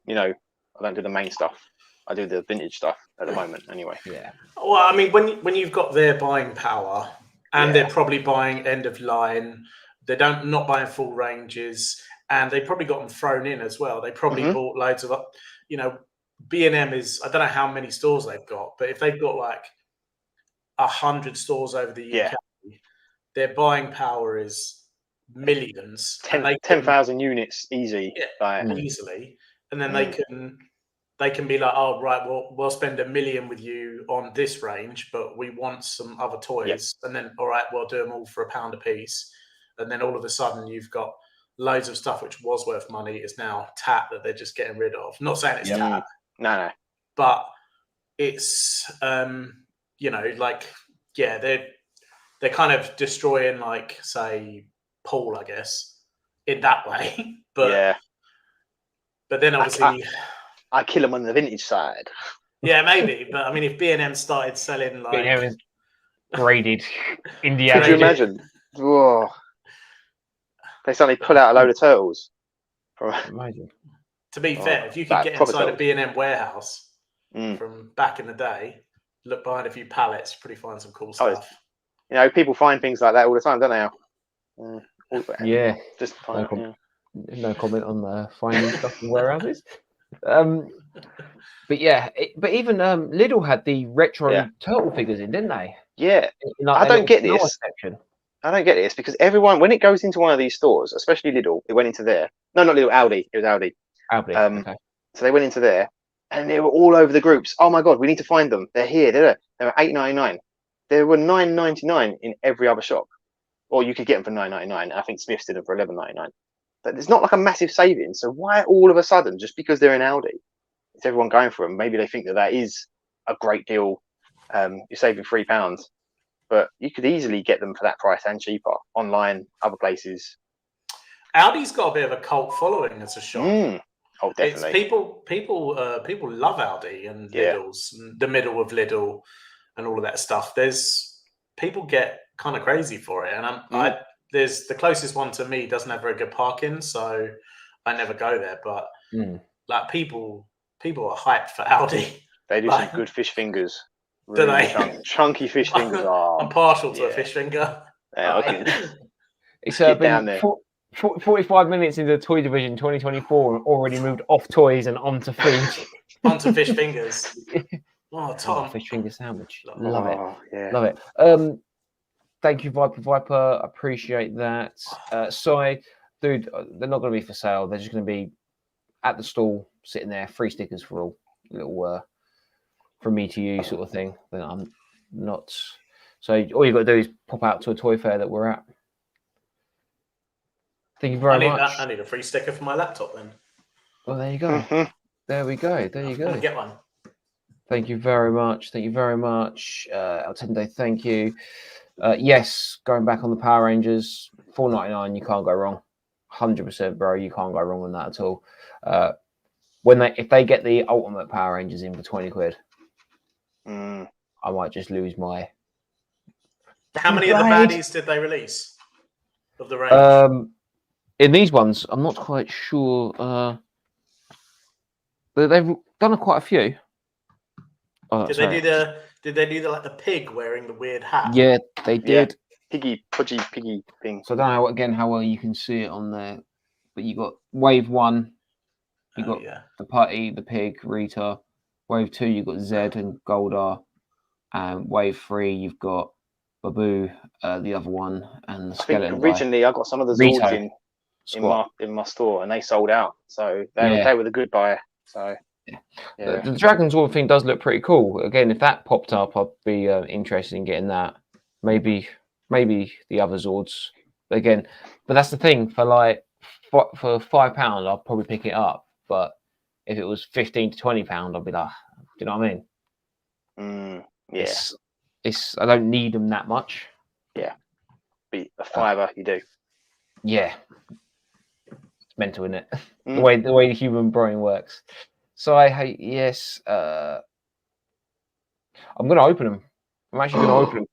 don't do the main stuff. I do the vintage stuff at the moment, anyway. Yeah. Well, I mean, when you've got their buying power, and they're probably buying end of line, they not buying full ranges, and they probably got them thrown in as well. They probably bought loads of, B&M is, I don't know how many stores they've got, but if they've got like 100 stores over the UK, their buying power is millions. 10,000 units easy. Easily. And then they can be like, oh, right, we'll spend $1 million with you on this range, but we want some other toys. Yep. And then, all right, we'll do them all for £1 a piece. And then all of a sudden you've got loads of stuff which was worth money is now tat that they're just getting rid of. Not saying it's tat. No. But it's, they're kind of destroying, like, say, Paul, I guess, in that way. But then obviously... I kill them on the vintage side. Yeah, maybe. But, I mean, if B&M started selling, like... B&M is graded Indiana. Could you imagine? Whoa. They suddenly pull out a load of turtles. Imagine. To be fair, if you could get inside a B&M warehouse from back in the day, look behind a few pallets, pretty find some cool stuff. People find things like that all the time, don't they? Just no comment on finding stuff in warehouses. But even Lidl had the retro turtle figures in, didn't they? Yeah. I don't get this. I don't get this because everyone, when it goes into one of these stores, especially Lidl, it went into there. No, not Lidl, Aldi. It was Aldi. Okay. So they went into there, and they were all over the groups. Oh my god, we need to find them. They're here. They were £8.99. There were £9.99 in every other shop, or you could get them for £9.99. I think Smiths did them for £11.99. But it's not like a massive saving. So why all of a sudden, just because they're in Aldi, is everyone going for them? Maybe they think that is a great deal. You're saving £3, but you could easily get them for that price and cheaper online, other places. Aldi's got a bit of a cult following as a shop. Oh, definitely. It's people love Aldi and Lidl's, the middle of Lidl, and all of that stuff. People get kind of crazy for it, and there's the closest one to me doesn't have very good parking, so I never go there. But like people are hyped for Aldi. They do some good fish fingers. Really do they? Chunky fish fingers. I'm partial to a fish finger. Yeah, okay. It's been 45 minutes into the toy division 2024 and already moved off toys and onto food. Onto fish fingers. Oh, Tom. Fish finger sandwich. Love it. Yeah. Love it. Thank you, Viper. Appreciate that. Dude, they're not going to be for sale. They're just going to be at the stall, sitting there, free stickers for all. Little from me to you sort of thing. But I'm not. So all you've got to do is pop out to a toy fair that we're at. Thank you very much. I need a free sticker for my laptop then. Well, there you go. There we go. There you go. Get one. Thank you very much. Thank you very much. Altende, thank you. Yes, going back on the Power Rangers, $4.99, you can't go wrong. 100%, bro. You can't go wrong on that at all. If they get the Ultimate Power Rangers in for 20 quid, I might just lose my. How many of the baddies did they release of the range? In these ones, I'm not quite sure. But they've done quite a few. Did they do the pig wearing the weird hat? Yeah, they did. Yeah. Piggy thing. So I don't know how well you can see it on there, but you got Wave 1, you got the Putty, the Pig, Rita. Wave 2, you've got Zed and Goldar. And Wave 3, you've got Babu, the other one, and the skeleton. Originally, I got some of the Zords in my store, and they sold out. So they were the good buy. So the Dragon Zord thing does look pretty cool. Again, if that popped up, I'd be interested in getting that. Maybe the other Zords again. But that's the thing, for £5, I'll probably pick it up. But if it was £15 to £20, I'd be like, do you know what I mean? It's I don't need them that much. Yeah, but a £5 you do. Yeah, it's mental, isn't it? The way the human brain works. So I'm going to open them. I'm actually going to open them.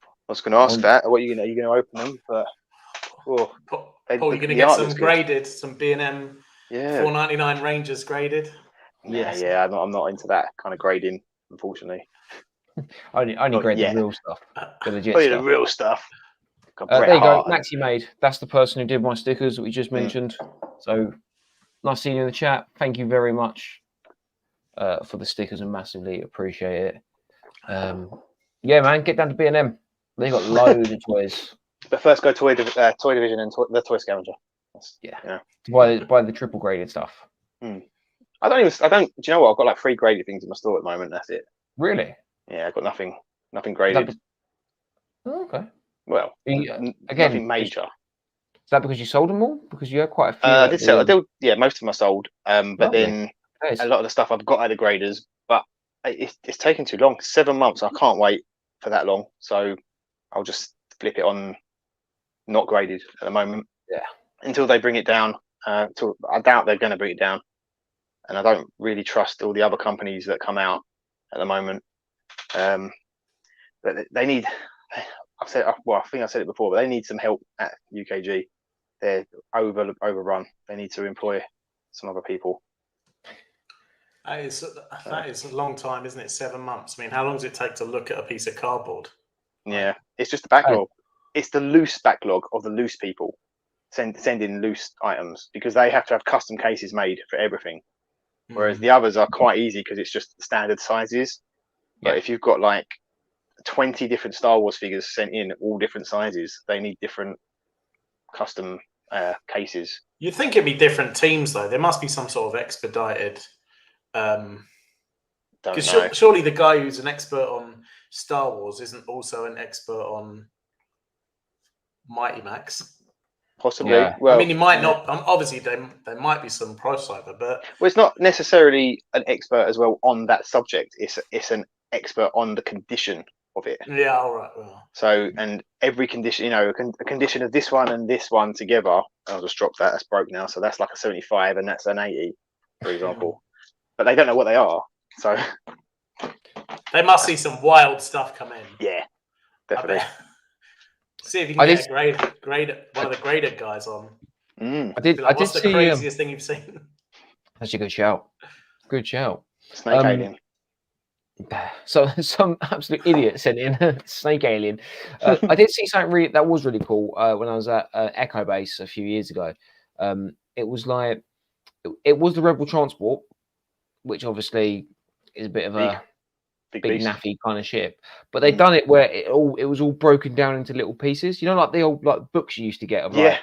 I was going to ask that. What are you going to open them? But Paul, you're going to get some graded, some B&M 4.99 Rangers graded. Yeah. I'm not into that kind of grading, unfortunately. only grade the real stuff. The legit stuff. The real stuff. There you go, Maxi Made. That's the person who did my stickers that we just mentioned. So nice seeing you in the chat. Thank you very much for the stickers, and massively appreciate it. Yeah, man, get down to B&M. They got loads of toys. But first, go Toy Division and the Toy Scavenger. To buy the triple graded stuff. I don't. Do you know what? I've got like 3 graded things in my store at the moment. That's it. Really? Yeah, I've got nothing graded. Okay. Well, again, nothing major. Is that because you sold them all? Because you had quite a few. I did sell. Most of them I sold. But then a lot of the stuff I've got out of graders, but it's taken too long. 7 months. I can't wait for that long. So I'll just flip it on not graded at the moment. Yeah. Until they bring it down. I doubt they're going to bring it down, and I don't really trust all the other companies that come out at the moment. But they need. I think I said it before, but they need some help at UKG. They're overrun. They need to employ some other people. That is a long time, isn't it? 7 months. I mean, how long does it take to look at a piece of cardboard? Yeah, it's just the backlog. It's the loose backlog of the loose people sending loose items, because they have to have custom cases made for everything. Whereas the others are quite easy because it's just standard sizes. But if you've got like 20 different Star Wars figures sent in, all different sizes, they need different custom cases. You'd think it'd be different teams, though. There must be some sort of expedited. Because surely the guy who's an expert on Star Wars isn't also an expert on Mighty Max. Possibly. Yeah. Well, I mean, he might not. Obviously, there might be some crossover, but it's not necessarily an expert as well on that subject. It's an expert on the condition of it. Yeah, all right. Well. So, and every condition, a condition of this one and this one together, I'll just drop that. That's broke now. So that's like a 75 and that's an 80, for example. But they don't know what they are. So they must see some wild stuff come in. Yeah, definitely. See if you can get one of the graded guys on. What's the craziest thing you've seen? That's a good shout. Good shout. Snake alien. So some absolute idiot sent in Snake alien. I did see something that was really cool when I was at Echo Base a few years ago. It was like it was the Rebel Transport, which obviously is a bit of a big naffy kind of ship, but they'd done it where it was all broken down into little pieces. You know, like the old books you used to get of like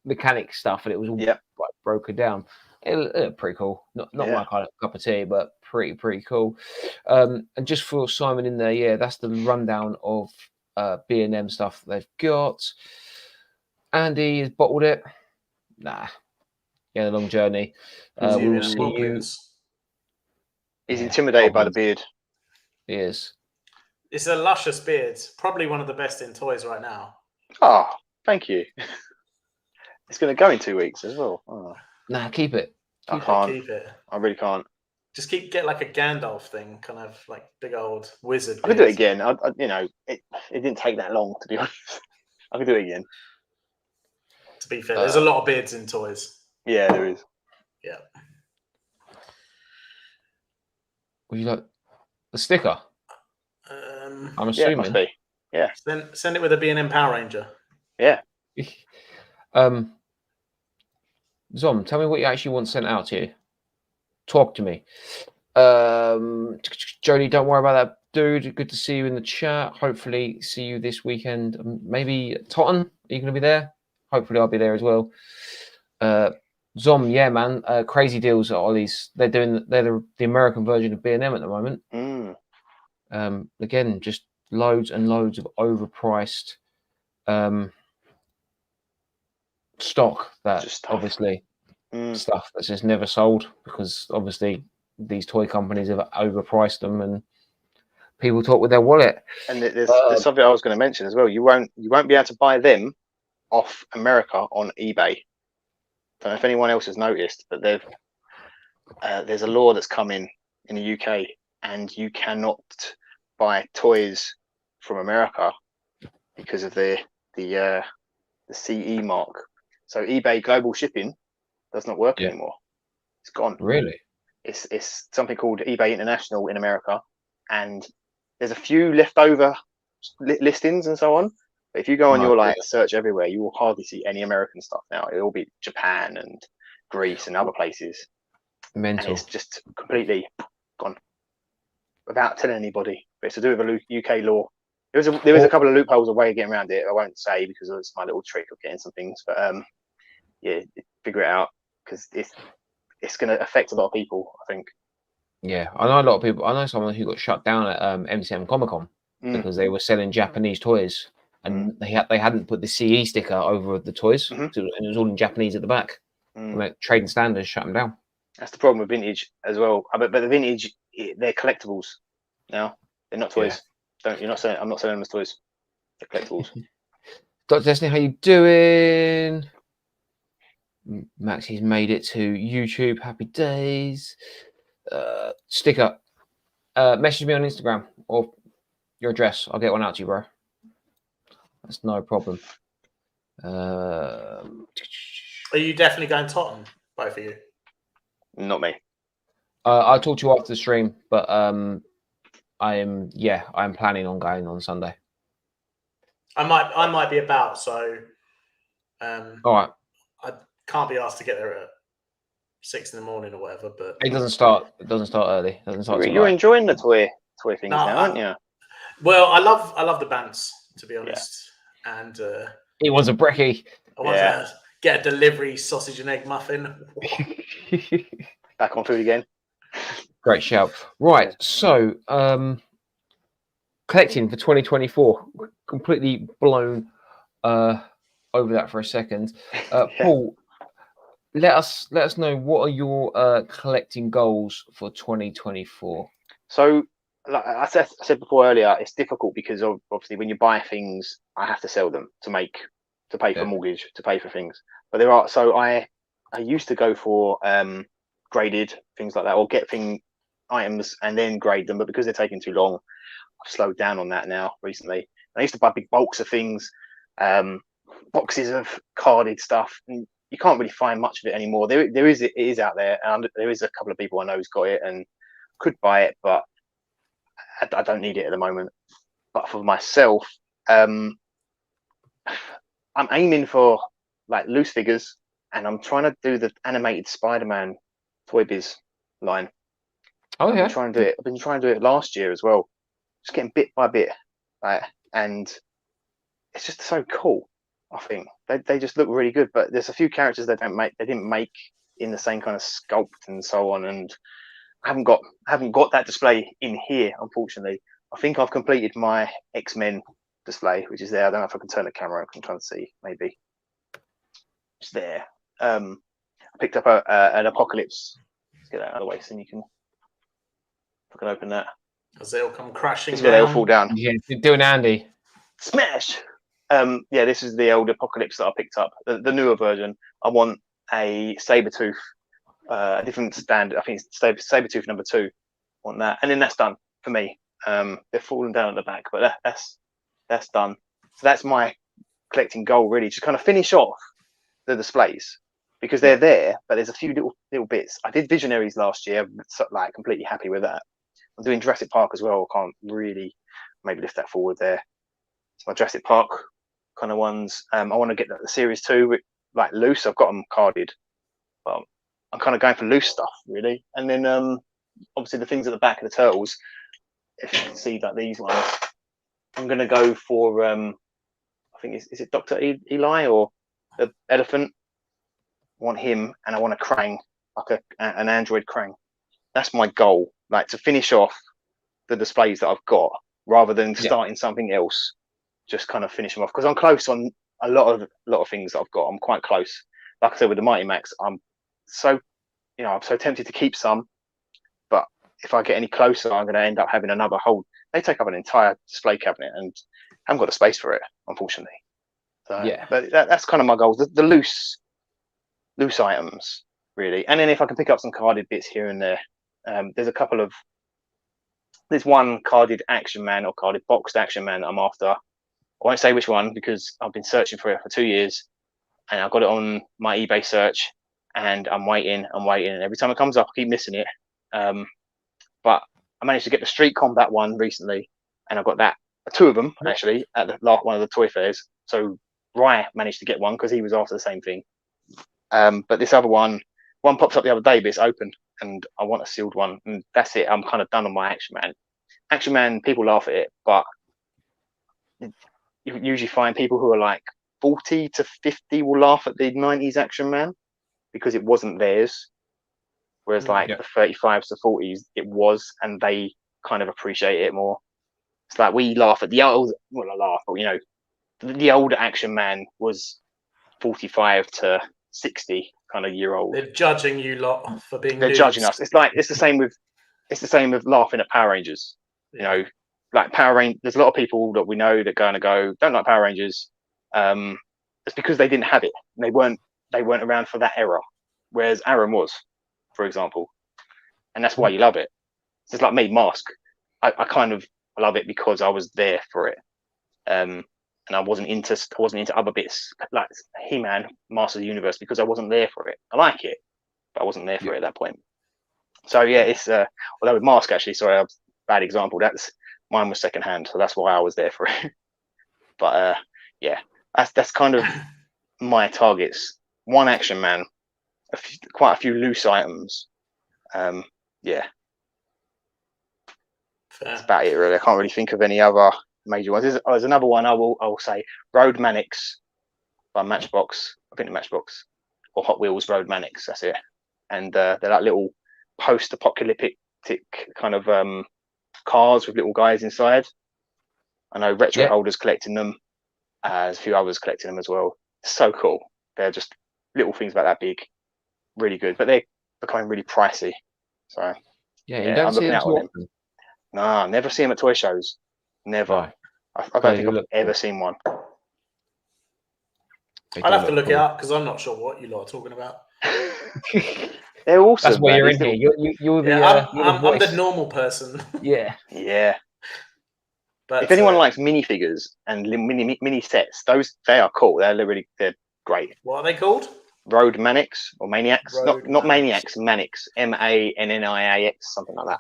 mechanic stuff, and it was all like broken down. It looked pretty cool. Not my kind of cup of tea, but pretty cool. And just for Simon in there, that's the rundown of B&M stuff they've got. Andy has bottled it. Nah, a long journey. We'll see you. He's intimidated by the beard. He is. It's a luscious beard. Probably one of the best in toys right now. Oh, thank you. It's going to go in 2 weeks as well. Oh. Nah, keep it. I can't. Keep it. I really can't. Just get like a Gandalf thing, kind of like big old wizard. I could do it again. It didn't take that long, to be honest. I could do it again. To be fair, there's a lot of beards in toys. Yeah, there is. Yeah. Would you like the sticker? I'm assuming. Yeah, it must be. Yeah. Send it with a B&M Power Ranger. Yeah. Zom, tell me what you actually want sent out to you. Talk to me. Jody, don't worry about that, dude. Good to see you in the chat. Hopefully see you this weekend. Maybe Totten, are you going to be there? Hopefully I'll be there as well. Zom, yeah, man. Crazy deals at Ollie's. They're the American version of B&M at the moment. Again, just loads and loads of overpriced stock that obviously stuff that's just never sold, because obviously these toy companies have overpriced them and people talk with their wallet. And there's something I was going to mention as well. You won't be able to buy them off America on eBay. Don't know if anyone else has noticed, but there's a law that's coming in the UK, and you cannot buy toys from America because of the CE mark. So eBay global shipping does not work anymore. It's gone. Really? It's something called eBay International in America, and there's a few leftover listings and so on. But if you go on your search everywhere, you will hardly see any American stuff now. It'll be Japan and Greece and other places. Mental. And it's just completely gone without telling anybody. But it's to do with a UK law. There was a couple of loopholes, a way of getting around it. I won't say because it's my little trick of getting some things. But figure it out, because it's going to affect a lot of people, I think. Yeah, I know a lot of people. I know someone who got shut down at MCM Comic Con because they were selling Japanese toys, and they hadn't put the CE sticker over the toys, and it was all in Japanese at the back. And like, trading standards shut them down. That's the problem with vintage as well. But the vintage, they're collectibles now. They're not toys. Yeah. I'm not selling them as toys. They're collectibles. Dr. Destiny, how you doing? Maxie's made it to YouTube. Happy days. Sticker. Message me on Instagram or your address. I'll get one out to you, bro. That's no problem. Are you definitely going Totten, both of you? Not me. I'll talk to you after the stream, but I'm planning on going on Sunday. I might be about, so all right. I can't be asked to get there at 6 a.m. or whatever, but it doesn't start early. It doesn't start. You're enjoying the toy things now, aren't you? Well, I love the bands, to be honest. Yeah. And it was a brekkie. I want to get a delivery sausage and egg muffin. Back on food again. Great shout. Right, so collecting for 2024. Completely blown over that for a second. Paul, let us know, what are your collecting goals for 2024? So, like I said before earlier, it's difficult because obviously when you buy things, I have to sell them to pay for mortgage, to pay for things. But I used to go for graded things like that, or get items and then grade them. But because they're taking too long, I've slowed down on that now recently. I used to buy big bulks of things, boxes of carded stuff, and you can't really find much of it anymore. It is out there, and there is a couple of people I know who's got it and could buy it, but I don't need it at the moment. But for myself, I'm aiming for like loose figures, and I'm trying to do the animated Spider-Man Toy Biz line. Oh yeah, I've been trying to do it last year as well. Just getting bit by bit, right? And it's just so cool. I think they just look really good. But there's a few characters they didn't make in the same kind of sculpt and so on. And I haven't got that display in here, unfortunately. I think I've completed my X-Men display, which is there. I don't know if I can turn the camera. I'm trying to see. Maybe it's there. I picked up an Apocalypse. Let's get that out of the way so you can I can open that. As they all come crashing down. Where they all fall down. Yeah, do an Andy. Smash! Yeah, this is the old Apocalypse that I picked up. The newer version. I want a Sabretooth, a different standard. I think it's Sabretooth number 2. I want that. And then that's done for me. They're falling down at the back, but that's done. So that's my collecting goal, really. Just kind of finish off the displays. Because they're there, but there's a few little bits. I did Visionaries last year, like completely happy with that. I'm doing Jurassic Park as well. I can't really maybe lift that forward there. It's my Jurassic Park kind of ones. I want to get the Series 2 like loose. I've got them carded, but I'm kind of going for loose stuff really. And then obviously the things at the back of the Turtles. If you can see like these ones, I'm going to go for I think is it Dr. Eli or the elephant. I want him, and I want a Krang, like an android Krang. That's my goal, like to finish off the displays that I've got, rather than starting something else. Just kind of finish them off, because I'm close on a lot of things that I've got. I'm quite close. Like I said with the Mighty Max, I'm so tempted to keep some, but if I get any closer, I'm going to end up having another whole. They take up an entire display cabinet, and I haven't got the space for it, unfortunately. So, yeah, but that's kind of my goals. The loose items really, and then if I can pick up some carded bits here and there. There's one carded Action Man or carded boxed Action Man that I'm after. I won't say which one because I've been searching for it for 2 years, and I've got it on my eBay search, and I'm waiting, and every time it comes up I keep missing it. But I managed to get the Street Combat one recently, and I've got that 2 of them actually at the last one of the toy fairs. So Rye managed to get one because he was after the same thing. But this other one pops up the other day, but it's open, and I want a sealed one, and that's it. I'm kind of done on my Action Man. Action Man, people laugh at it, but you usually find people who are like 40 to 50 will laugh at the 90s Action Man because it wasn't theirs, whereas like the 35s to 40s it was, and they kind of appreciate it more. It's like we laugh at the old, well, I laugh, but the older Action Man was 45 to 60 kind of year old. They're judging you lot for being. They're judging us. It's the same with laughing at Power Rangers. Like Power Rangers. There's a lot of people that we know that don't like Power Rangers. It's because they didn't have it. They weren't around for that era, whereas Aaron was, for example, and that's why you love it. It's just like me, Mask. I kind of love it because I was there for it. And I wasn't into other bits like He-Man, Master of the Universe, because I wasn't there for it. I like it, but I wasn't there for it at that point. So yeah, it's although with Mask actually, sorry, bad example. Mine was secondhand, so that's why I was there for it. But yeah, that's kind of my targets. One Action Man, quite a few loose items. Yeah, that's about it really. I can't really think of any other major ones. There's another one I will say, Road Mannix by Matchbox. I think the Matchbox or Hot Wheels Road Mannix. That's it. And they're like little post-apocalyptic kind of cars with little guys inside. I know Retro Holders collecting them. There's a few others collecting them as well. So cool. They're just little things about that big, really good, but they're becoming really pricey. So you don't see them too often. No, never see them at toy shows. Never. Right. I don't think I've ever seen one. I'll have to look it up because I'm not sure what you lot are talking about. They're awesome. That's why you're in here. You're the. I'm the normal person. Yeah. Yeah. But if anyone likes minifigures and mini sets, they are cool. They're great. What are they called? Road Mannix or Maniacs? Not Maniacs. Mannix. Manniax, something like that.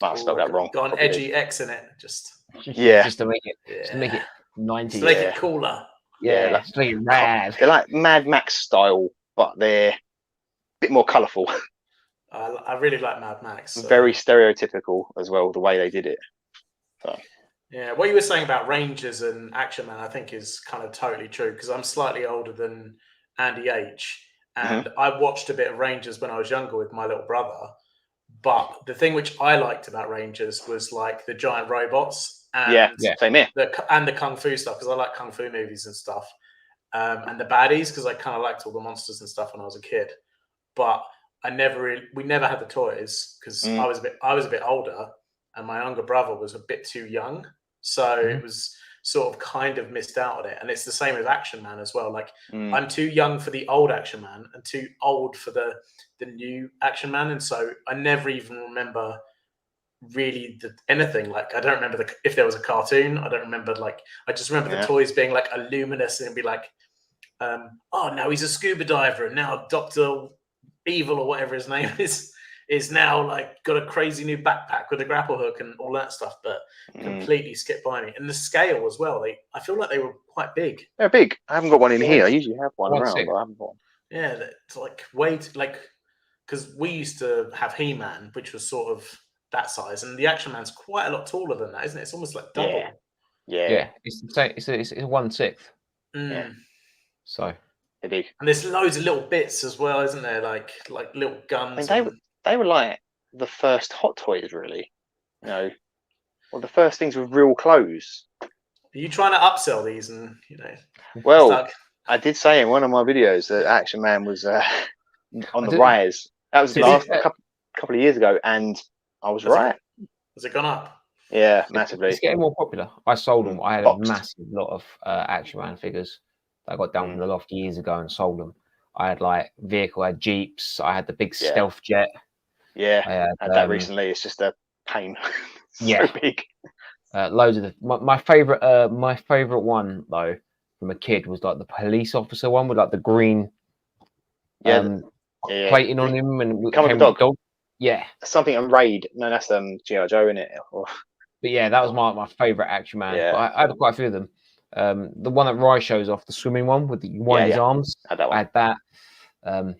Might have spelled that wrong. Got an edgy X in it, just to make it 90s. To make it cooler. Yeah, that's really rad. They're like Mad Max style, but they're a bit more colourful. I really like Mad Max. So. Very stereotypical as well, the way they did it. So. Yeah, what you were saying about Rangers and Action Man, I think is kind of totally true because I'm slightly older than Andy H. And I watched a bit of Rangers when I was younger with my little brother. But the thing which I liked about Rangers was like the giant robots and same here. the kung fu stuff because I like kung fu movies and stuff, and the baddies because I kind of liked all the monsters and stuff when I was a kid. But we never had the toys because I was a bit older. and my younger brother was a bit too young, so it was sort of kind of missed out on it. And it's the same with Action Man as well. Like I'm too young for the old Action Man and too old for the new Action Man, and so I never even remember really anything. Like I don't remember if there was a cartoon. I don't remember, like I just remember the toys being like a luminous and be like, oh, now he's a scuba diver, and now Dr. Evil or whatever his name is now like got a crazy new backpack with a grapple hook and all that stuff, but completely skipped by me. And the scale as well, I feel like they were quite big. They're big. I haven't got one in here. I usually have one around, but I haven't got one. Yeah, it's like because we used to have He-Man, which was sort of that size, and the Action Man's quite a lot taller than that, isn't it? It's almost like double. Yeah. It's the same. It's 1/6. Yeah. So they're big. And there's loads of little bits as well, isn't there? Like little guns. I mean, they were like the first Hot Toys, really. You know, well, the first things with real clothes. Are you trying to upsell these? And well, I did say in one of my videos that Action Man was on the rise. That was a couple of years ago, and I was right. Has it gone up? Yeah, massively. It's getting more popular. I sold them. I had a massive lot of Action Man figures that I got down from the loft years ago and sold them. I had I had Jeeps. I had the big stealth jet. Yeah, I had that recently. It's just a pain. So big. Loads of my favorite one though from a kid was like the police officer one with like the green plating on him and come with the dog. Yeah, something on Raid. No, that's G.I. Joe, in it. But yeah, that was my favorite Action Man. Yeah. I had quite a few of them. The one that Rai shows off, the swimming one with the his arms. I had that one.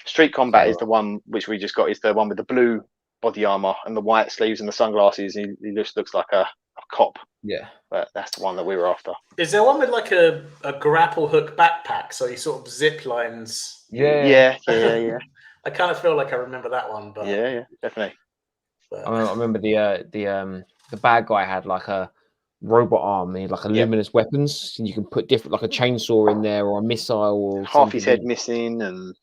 Street Combat is the one which we just got. Is the one with the blue body armor and the white sleeves and the sunglasses. He just looks like a cop. Yeah, but that's the one that we were after. Is there one with like a grapple hook backpack, so he sort of zip lines? Yeah. I kind of feel like I remember that one, but yeah, definitely. But I remember the bad guy had like a robot arm. He had like a luminous weapons, and you can put different, like a chainsaw in there or a missile or half his head missing, and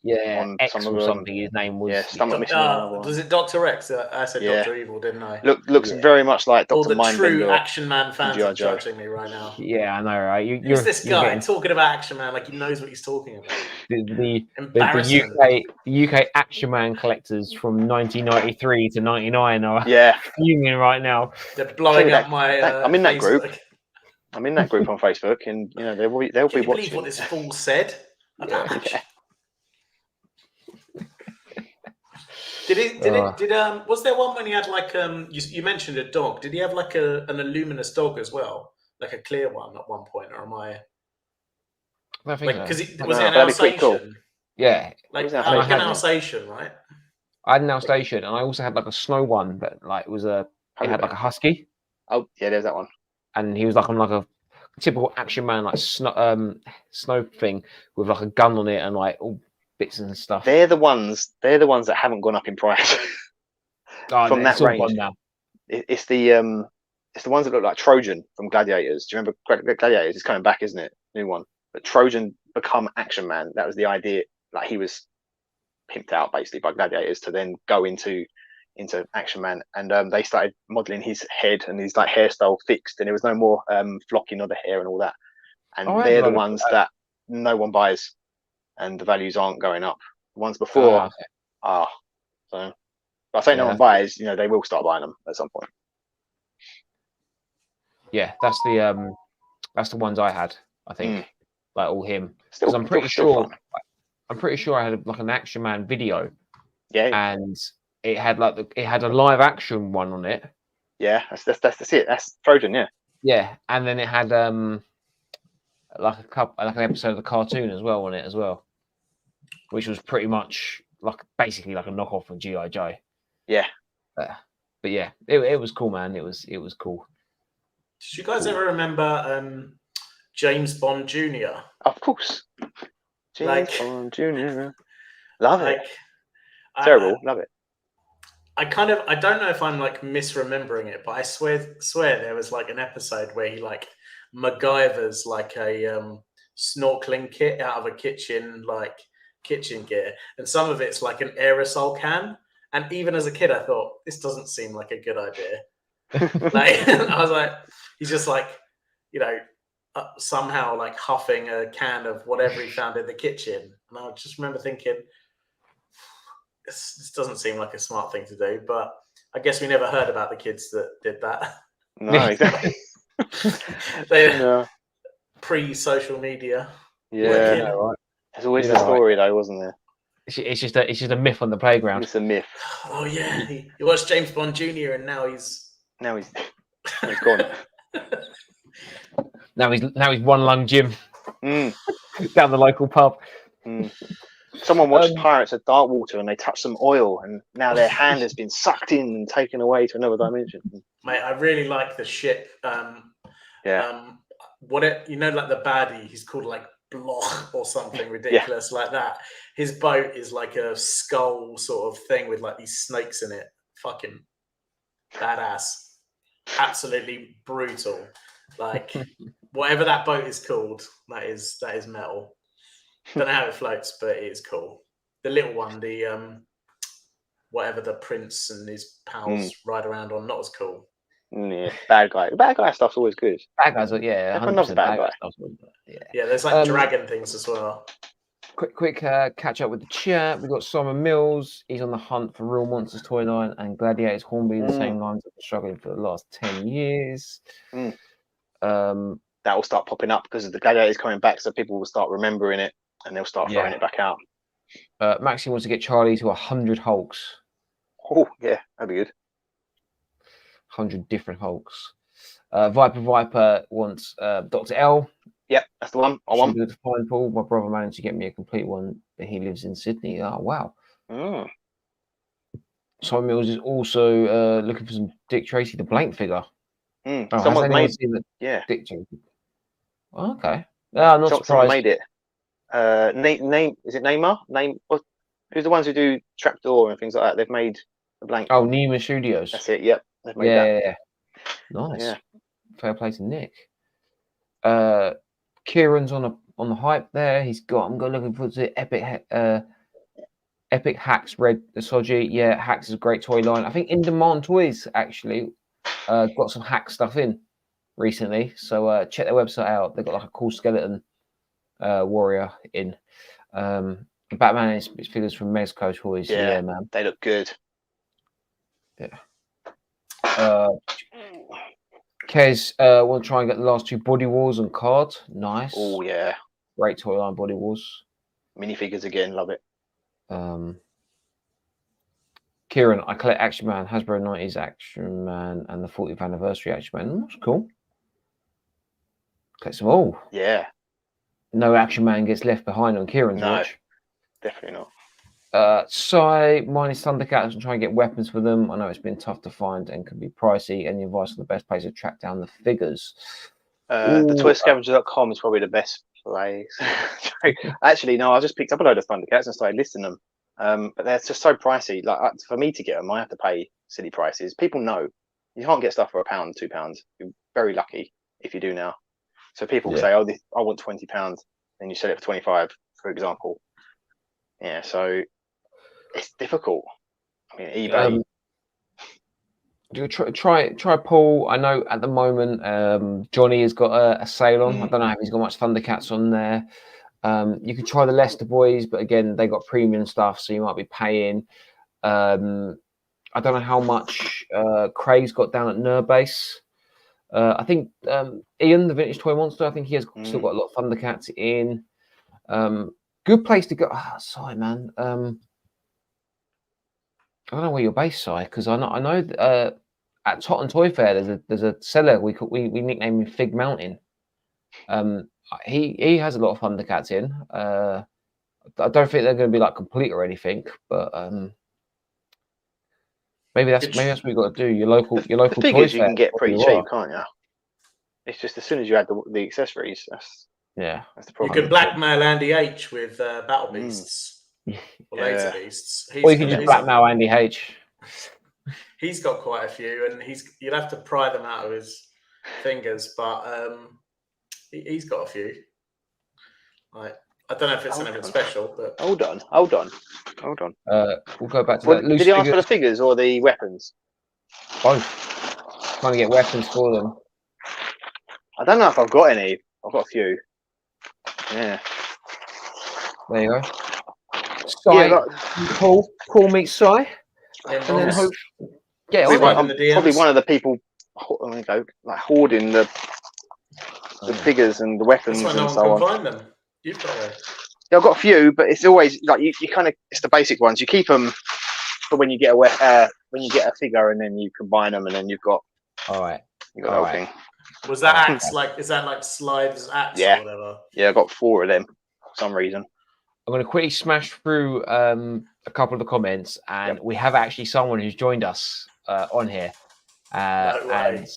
X or something. His name was stomach missing. Was it Dr. X? I said Dr. Evil, didn't I? Looks very much like Dr. All the Mindbender. True Action Man fans are judging me right now. Yeah, I know, right? Who's this guy talking about Action Man like he knows what he's talking about? The UK Action Man collectors from 1993 to 99 are fuming right now. They're blowing up my. I'm in that Facebook. group. I'm in that group on Facebook, and they'll be watching. Believe what this fool said about Action. Was there one when he had like you mentioned a dog? Did he have like an Illuminous dog as well, like a clear one at one point, or am I? I think because was it an Alsatian? Cool. Yeah, like an Alsatian, right? I had an Alsatian, and I also had like a snow one, but like it had like a husky. Oh yeah, there's that one. And he was like on like a typical Action Man like snow thing with like a gun on it and like all bits and stuff. They're the ones that haven't gone up in price from that range. Now. It's the ones that look like Trojan from Gladiators. Do you remember Gladiators? It's coming back, isn't it? New one. But Trojan become Action Man. That was the idea. Like he was pimped out basically by Gladiators to then go into Action Man, and they started modeling his head and his like hairstyle fixed, and there was no more flocking of the hair and all that. And they're the ones that no one buys, and the values aren't going up. The ones before are. So, but I say no one buys. They will start buying them at some point. Yeah, that's the ones I had. I think like all him, because I'm pretty sure I had like an Action Man video. Yeah, and it had it had a live action one on it. Yeah, that's it. That's Trojan, yeah. Yeah, and then it had like an episode of the cartoon as well on it as well, which was pretty much basically like a knockoff of G.I. Joe. Yeah. But yeah, it was cool, man. It was cool. Did you guys ever remember James Bond Jr.? Of course. James Bond Jr. Love it. Terrible. Love it. I don't know if I'm misremembering it, but I swear there was an episode where he MacGyver's a snorkeling kit out of a kitchen gear, and some of it's like an aerosol can, And even as a kid, I thought this doesn't seem like a good idea. Like, I was like, he's just like, somehow like huffing a can of whatever he found in the kitchen. And I just remember thinking, this doesn't seem like a smart thing to do. But I guess we never heard about the kids that did that. No, exactly. Pre-social media. Yeah, right. There's always a story though, wasn't there? It's just a myth on the playground. It's a myth. Oh yeah, you watched James Bond Jr. and now he's gone. Now he's one lung Jim down the local pub. Someone watched Pirates of Darkwater and they touched some oil and now their hand has been sucked in and taken away to another dimension. Mate, I really like the ship. Like the baddie, he's called like Bloch or something ridiculous like that. His boat is like a skull sort of thing with like these snakes in it. Fucking badass. Absolutely brutal. Like whatever that boat is called, that is metal. Don't know how it floats, but it is cool. The little one, the whatever the prince and his pals ride around on, not as cool. Yeah, bad guy stuff's always good. Bad guys, everyone loves bad guy stuff. Yeah, there's like dragon things as well. Quick catch up with the chat. We've got Simon Mills. He's on the hunt for Real Monsters toy line and Gladiators Hornby, the same lines that been struggling for the last 10 years. That will start popping up because the Gladiators coming back, so people will start remembering it and they'll start throwing it back out. Maxie wants to get Charlie to 100 Hulks. Oh yeah, that'd be good. 100 different Hulks. Viper wants Dr. L. Yep, that's the one. I want. To find Paul. My brother managed to get me a complete one, but he lives in Sydney. Oh wow. Simon Mills is also looking for some Dick Tracy, the blank figure. Someone made it. Yeah. Dick Tracy. Oh, okay. I'm not surprised. Someone made it. Name is it Neymar? Who's the ones who do Trapdoor and things like that? They've made the blank. Oh, Neiman Studios. That's it. Yep. They've made that. Yeah. Nice. Yeah. Fair play to Nick. Kieran's on the hype there. I'm looking forward to Epic Hacks Red Soji. Yeah, Hacks is a great toy line. I think In Demand Toys actually got some hack stuff in recently. So check their website out. They've got like a cool skeleton warrior in. Batman is figures from Mezco Toys. Yeah, man. They look good. Yeah. Kez want to try and get the last 2 Body Wars on cards. Nice. Oh yeah. Great toy line, Body Wars. Minifigures again, love it. Kieran, I collect Action Man, Hasbro 90s Action Man, and the 40th anniversary Action Man. That's cool. Collect them all. Yeah. No Action Man gets left behind on Kieran's watch. Definitely not. Mine is Thundercats and try and get weapons for them. I know it's been tough to find and can be pricey. Any advice on the best place to track down the figures? The toyscavenger.com is probably the best place. Actually, no, I just picked up a load of Thundercats and started listing them. But they're just so pricey. Like for me to get them, I have to pay silly prices. People know you can't get stuff for £1, £2. You're very lucky if you do now. So people say, "Oh, I want £20," and you sell it for 25, for example. Yeah, so it's difficult. I mean, eBay. Try Paul. I know at the moment Johnny has got a sale on. I don't know if he's got much Thundercats on there. You can try the Leicester Boys, but again, they got premium stuff, so you might be paying. I don't know how much Craig's got down at Nurbase. I think Ian, the Vintage Toy Monster, I think he has still got a lot of Thundercats in. Good place to go. Sorry, man. I don't know where you're based, Si, because I know at Tottenham Toy Fair there's a seller we nicknamed him Fig Mountain. He has a lot of Thundercats in. I don't think they're going to be like complete or anything, but maybe that's what you got to do. Your local the toy figures fair, you can get pretty cheap, can't you? It's just as soon as you add the accessories, that's the problem. You can blackmail Andy H with Battle Beasts or Laser Beasts. Or you can just blackmail Andy H. He's got quite a few, and you'd have to pry them out of his fingers, but he's got a few. Like I don't know if it's anything special, but hold on. We'll go back to that. Did he ask for the figures or the weapons? Both. Trying to get weapons for them. I don't know if I've got any. I've got a few. Yeah. There you go. Sai, call me Sai, and then hope. Yeah, probably one of the people. Like hoarding the figures and the weapons and so on. Find them. You've got them. Yeah, I've got a few, but it's always like you kind of it's the basic ones. You keep them for when you get a figure, and then you combine them, and then you've got. All right. You got the whole thing. Was that axe like? Is that like Slide's axe or whatever? Yeah, I got 4 of them for some reason. I'm going to quickly smash through a couple of the comments, and we have actually someone who's joined us on here. And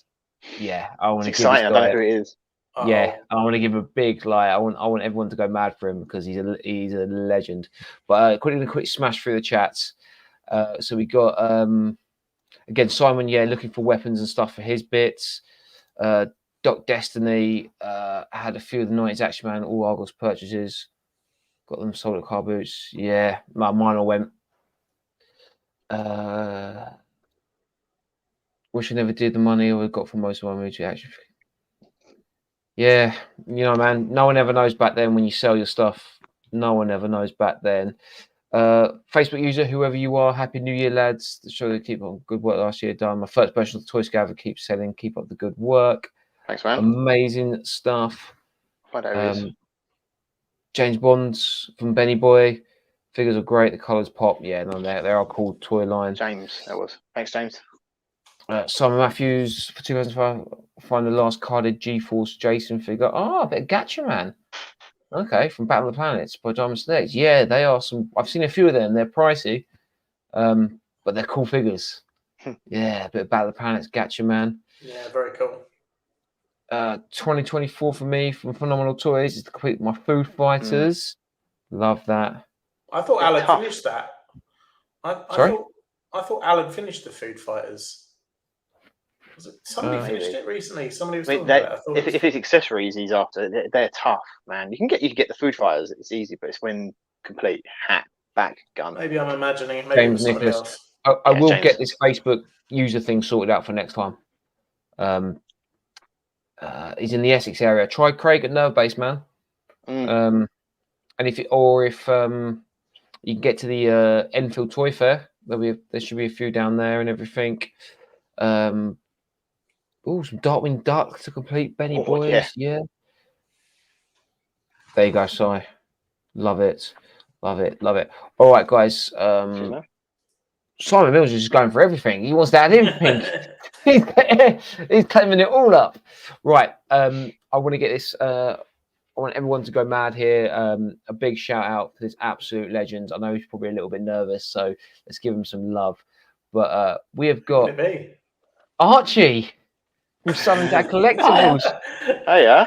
yeah, I want to give exciting. I don't know who it is. Yeah, I want to give him a big I want everyone to go mad for him because he's a legend. But quickly smash through the chats. So we got again Simon, looking for weapons and stuff for his bits. Doc Destiny had a few of the 90s Action Man All Argos purchases. Got them sold at car boots. Yeah, mine all went. Wish I never did the money I got for most of my movie action. Yeah, man, no one ever knows back then when you sell your stuff. No one ever knows back then. Facebook user, whoever you are, Happy New Year, lads. The show keep on good work last year done. My first version of the Toy Scaver keeps selling. Keep up the good work. Thanks, man. Amazing stuff. James Bonds from Benny Boy. Figures are great. The colours pop. Yeah, no, they are called toy line. James, that was. Thanks, James. Simon Matthews for 2005. Find the last carded G-Force Jason figure. A bit of Gatchaman. Okay, from Battle of the Planets by Diamond Select. Yeah, they are some. I've seen a few of them. They're pricey, but they're cool figures. Yeah, a bit of Battle of the Planets, Gatchaman. Yeah, very cool. 2024 for me from Phenomenal Toys is to complete my Food Fighters. Love that. I thought Alan finished that. Sorry? I thought Alan finished the Food Fighters. Somebody finished it recently. Somebody was talking about it. If it's accessories he's after, they're tough, man. You can get the Food Fighters. It's easy, but it's when complete hat, back, gun. Maybe I'm imagining it. Maybe James Nicholas. I will get this Facebook user thing sorted out for next time. He's in the Essex area. Try Craig at Nerve Base, man. And if you can get to the Enfield Toy Fair, there should be a few down there and everything. Some Darkwing Duck to complete Benny Boys. Yeah. There you go, Si. Love it. All right, guys. Simon Mills is just going for everything. He wants to add everything. He's claiming it all up. Right. I want to get this. I want everyone to go mad here. A big shout out to this absolute legend. I know he's probably a little bit nervous, so let's give him some love. But we have got Archie from Southern Dad Collectibles. Hey, yeah.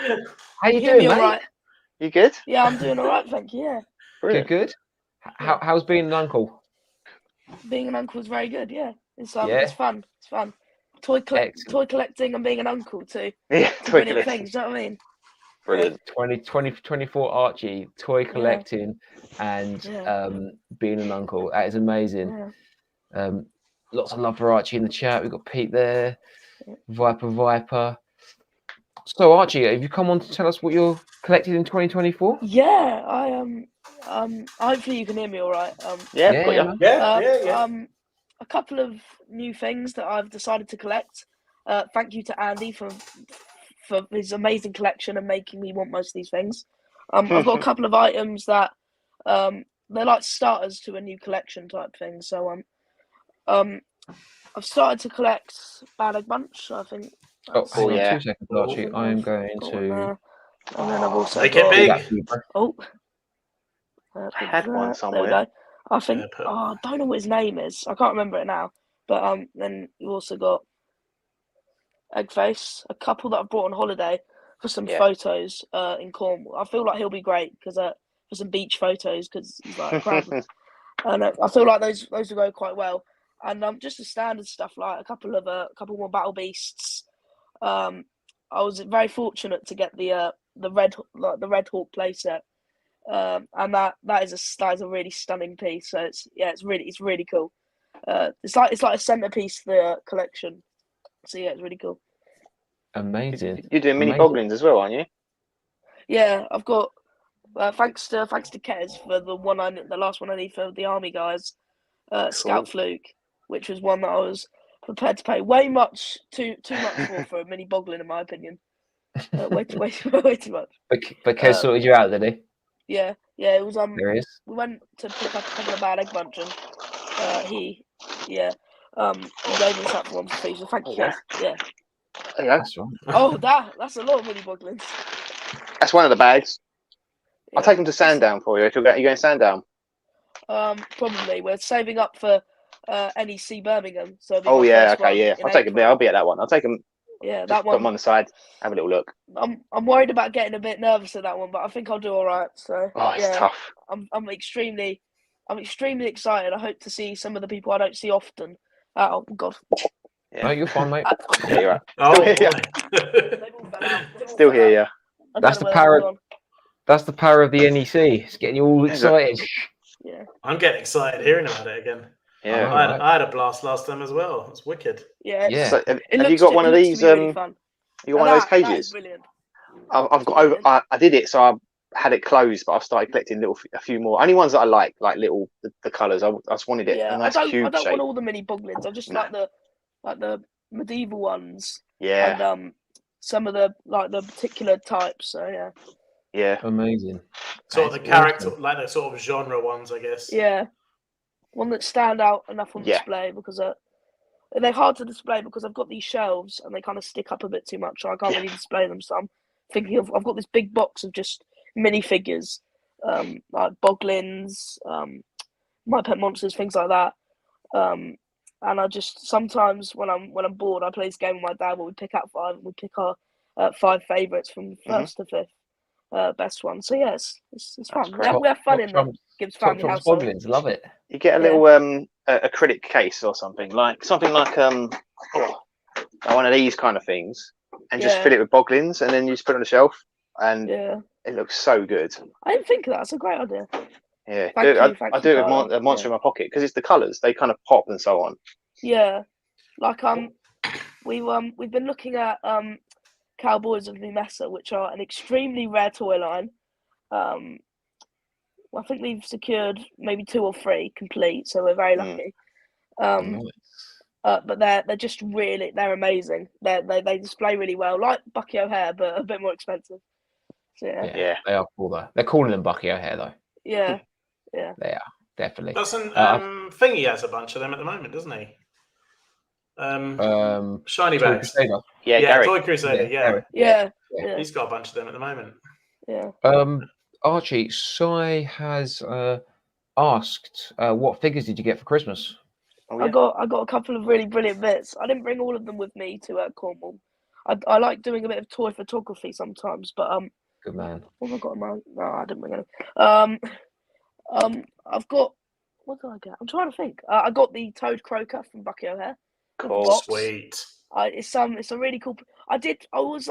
How you doing, mate? Right? You good? Yeah, I'm doing all right, thank you. Yeah. Brilliant. Good. How's being an uncle? Being an uncle is very good. Yeah, it's fun. It's fun. Toy collecting and being an uncle too. Yeah, toy collecting things. You know what I mean? Brilliant. 2024 Archie, toy collecting and being an uncle. That is amazing. Yeah. Lots of love for Archie in the chat. We've got Pete there, Viper. So Archie, have you come on to tell us what you're collected in 2024? Yeah, hopefully you can hear me all right. Yeah. A couple of new things that I've decided to collect. Thank you to Andy for his amazing collection and making me want most of these things. I've got a couple of items that they're like starters to a new collection type thing. So I've started to collect Bad Egg Bunch. I think. Hang on 2 seconds, Archie. I am going to. And then I've also make it big. I had one somewhere. There we go. I think. I don't know what his name is. I can't remember it now. But then you also got Eggface, a couple that I brought on holiday for some photos in Cornwall. I feel like he'll be great because for some beach photos because he's like crap. And I feel like those will go quite well. And just the standard stuff like a couple more Battle Beasts. I was very fortunate to get the Red Hawk playset and that is a really stunning piece. So it's really cool. It's like a centerpiece to the collection. So yeah, it's really cool. Amazing. You're doing mini Boglins as well, aren't you? Yeah, I've got. Thanks to Kez for the last one I need for the army guys. Scout Fluke, which was one that I was prepared to pay way too much for a mini Boglin, in my opinion. Way too much. But Kez sorted you out, did he? Yeah, it was There he is. We went to pick up a couple of bad egg bunch, and he gave us that for one for free. So thank you, Kez. Yeah. There you go. That's right. Oh, that's a lot of mini Boglins. That's one of the bags. Yeah. I'll take them to Sandown for you. If you're going Sandown. Probably. We're saving up for NEC Birmingham. So Oh yeah, okay, yeah. I'll take them there. I'll be at that one. I'll take them. Yeah, just that one. Put them on the side. Have a little look. I'm worried about getting a bit nervous at that one, but I think I'll do all right. So it's tough. I'm extremely excited. I hope to see some of the people I don't see often. Oh God. Yeah. No, you're fine, mate. Yeah, you're right. Still here, yeah. That's the power. That's the power of the NEC. It's getting you all excited. Yeah. I'm getting excited hearing about it again. Yeah. I had a blast last time as well. It was wicked. Yeah. So, have you got one of these? Really fun. You got one of those cages? Brilliant. I've got over. I did it, so I had it closed, but I've started collecting a few more. Only ones that I like little the colours. I just wanted it. Yeah, a nice cube I don't shape. want all the mini Boglins. I just like the medieval ones. Yeah. And some of the particular types. So yeah. Yeah. Amazing. Sort of the character, like the sort of genre ones, I guess. Yeah. One that stand out enough on display because they're hard to display because I've got these shelves and they kind of stick up a bit too much, so I can't really display them. So I'm thinking I've got this big box of just minifigures, like Boglins, My Pet Monsters, things like that. And I just sometimes when I'm bored, I play this game with my dad where we pick out 5 and we pick our 5 favourites from first to 5th, best one. So yeah, it's fun. We have fun in them. Gives family household. Boglins, love it. You get a little acrylic case or something like one of these kind of things, and just fill it with Boglins, and then you just put it on the shelf, and it looks so good. I didn't think of that. That's a great idea. Yeah, I do it with Monster in my pocket because it's the colours. They kind of pop and so on. Yeah, like we've been looking at Cowboys of New Mesa, which are an extremely rare toy line. I think we've secured maybe 2 or 3 complete, so we're very lucky. But they're just they're amazing. They display really well, like Bucky O'Hare, but a bit more expensive. So, yeah, they are cool though. They're cooler than Bucky O'Hare though. Yeah, they are definitely. Doesn't Thingy has a bunch of them at the moment, doesn't he? Shiny Bags. Yeah, Toy Crusader. Yeah. He's got a bunch of them at the moment. Yeah. Archie, Sai has asked, what figures did you get for Christmas? Oh, yeah. I got a couple of really brilliant bits. I didn't bring all of them with me to Cornwall. I like doing a bit of toy photography sometimes, but good man. What have I got in my? No, I didn't bring any. I've got. What did I get? I'm trying to think. I got the Toad Croaker from Bucky O'Hare. Cool, sweet. It's a really cool. I was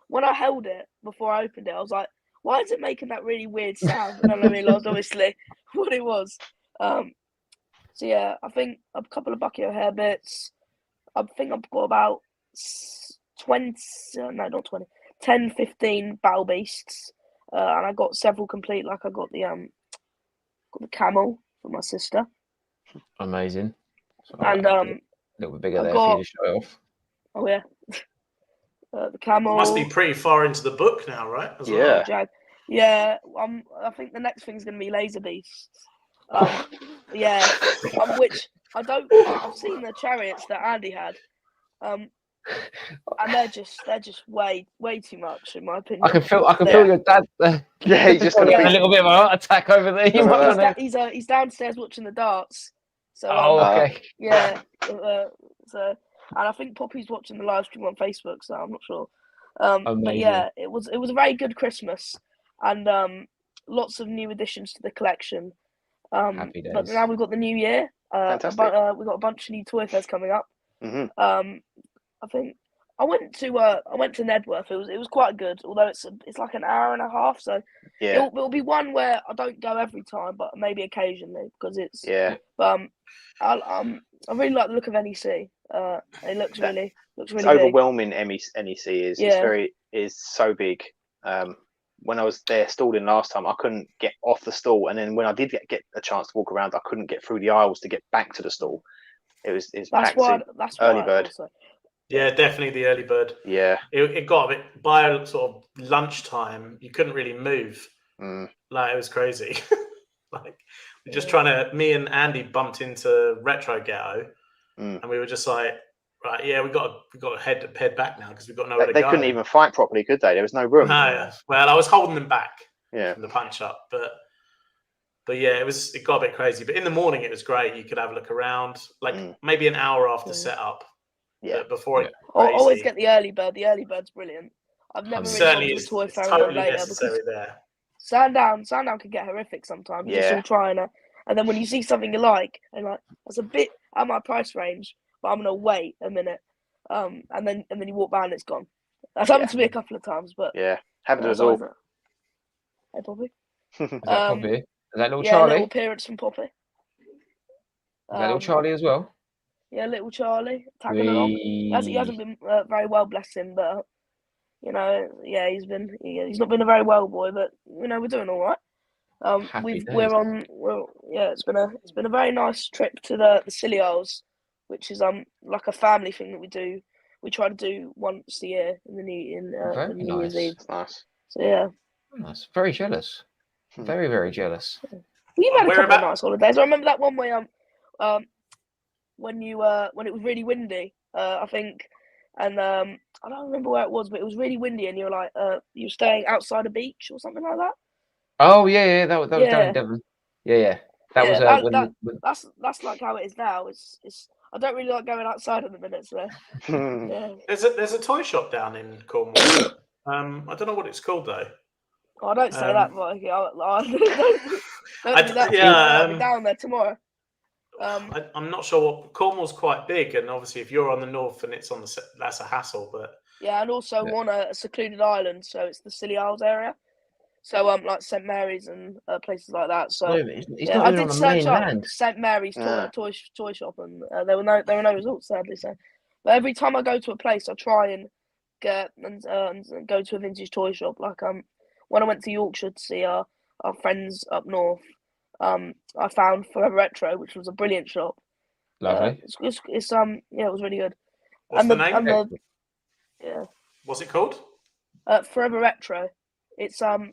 when I held it before I opened it, I was like, why is it making that really weird sound? And then I realised obviously what it was. So yeah, I think a couple of Bucky O'Hare bits. I think I've got about 10, 15 Battle Beasts, and I got several complete. Like I got the camel for my sister. Amazing. So, and a little bit bigger there for you to show off. Oh yeah. The camel must be pretty far into the book now, right? As well. Yeah. I think the next thing's gonna be Laser Beasts. Which I've seen the chariots that Andy had, and they're just way too much in my opinion. I can feel your dad. He's just got a little bit of a heart attack over there. He's downstairs watching the darts. So okay. Yeah. And I think Poppy's watching the live stream on Facebook, so I'm not sure. But yeah, it was a very good Christmas, and lots of new additions to the collection. Happy days. But now we've got the new year. Fantastic. We've got a bunch of new toy fairs coming up. Mm-hmm. I think I went to Nedworth. It was quite good, although it's like an hour and a half, so it'll be one where I don't go every time, but maybe occasionally because it's I really like the look of NEC. It looks really it's overwhelming. NEC is is so big. When I was there stalling last time, I couldn't get off the stall, and then when I did get a chance to walk around, I couldn't get through the aisles to get back to the stall. It was packed. That's early bird. Yeah, definitely the early bird. Yeah, it got a bit by sort of lunchtime. You couldn't really move. Like it was crazy. Like we're just trying to. Me and Andy bumped into Retro Ghetto, and we were just like, right, yeah, we got to head back now because we've got nowhere to go. They couldn't even fight properly, could they? There was no room. No, well, I was holding them back from the punch up, but yeah, it got a bit crazy. But in the morning, it was great. You could have a look around, like maybe an hour after setup. Yeah, before it. Always get the early bird. The early bird's brilliant. I've never really gone to a toy fair totally later necessary because there. Sandown can get horrific sometimes. You're just all trying to, and then when you see something you like, and like that's a bit out my price range, but I'm gonna wait a minute, and then you walk by and it's gone. That's happened to me a couple of times, but happened to us all. Hey, Poppy. Is that Poppy? Is that little Charlie? Little appearance from Poppy. Is that little Charlie as well? Yeah, little Charlie tagging along. He hasn't been very well, bless him, but he's not been a very well boy, but we're doing all right. It's been a very nice trip to the Scilly Isles, which is like a family thing that we do. We try to do once a year in the New Year's Eve. That's nice. So yeah, nice. Very jealous. Very, very jealous. We've had a couple of nice holidays. I remember that one where when it was really windy, I think, and I don't remember where it was, but it was really windy, and you were like, you were staying outside a beach or something like that. Oh yeah, that was down in Devon. Yeah. That's like how it is now. It's I don't really like going outside at the minute. So there's a toy shop down in Cornwall. I don't know what it's called though. Oh, I don't say that, Mikey. I'll be down there tomorrow. I'm not sure what Cornwall's quite big, and obviously if you're on the north and it's on that's a hassle. But and also on a secluded island, so it's the Scilly Isles area. So like St Mary's and places like that. So I did search up St Mary's toy shop, and there were no results, sadly. So, but every time I go to a place, I try and get and go to a vintage toy shop. Like when I went to Yorkshire to see our friends up north. I found Forever Retro, which was a brilliant shop. Lovely. It was really good. What's the name? What's it called? Forever Retro. It's I'm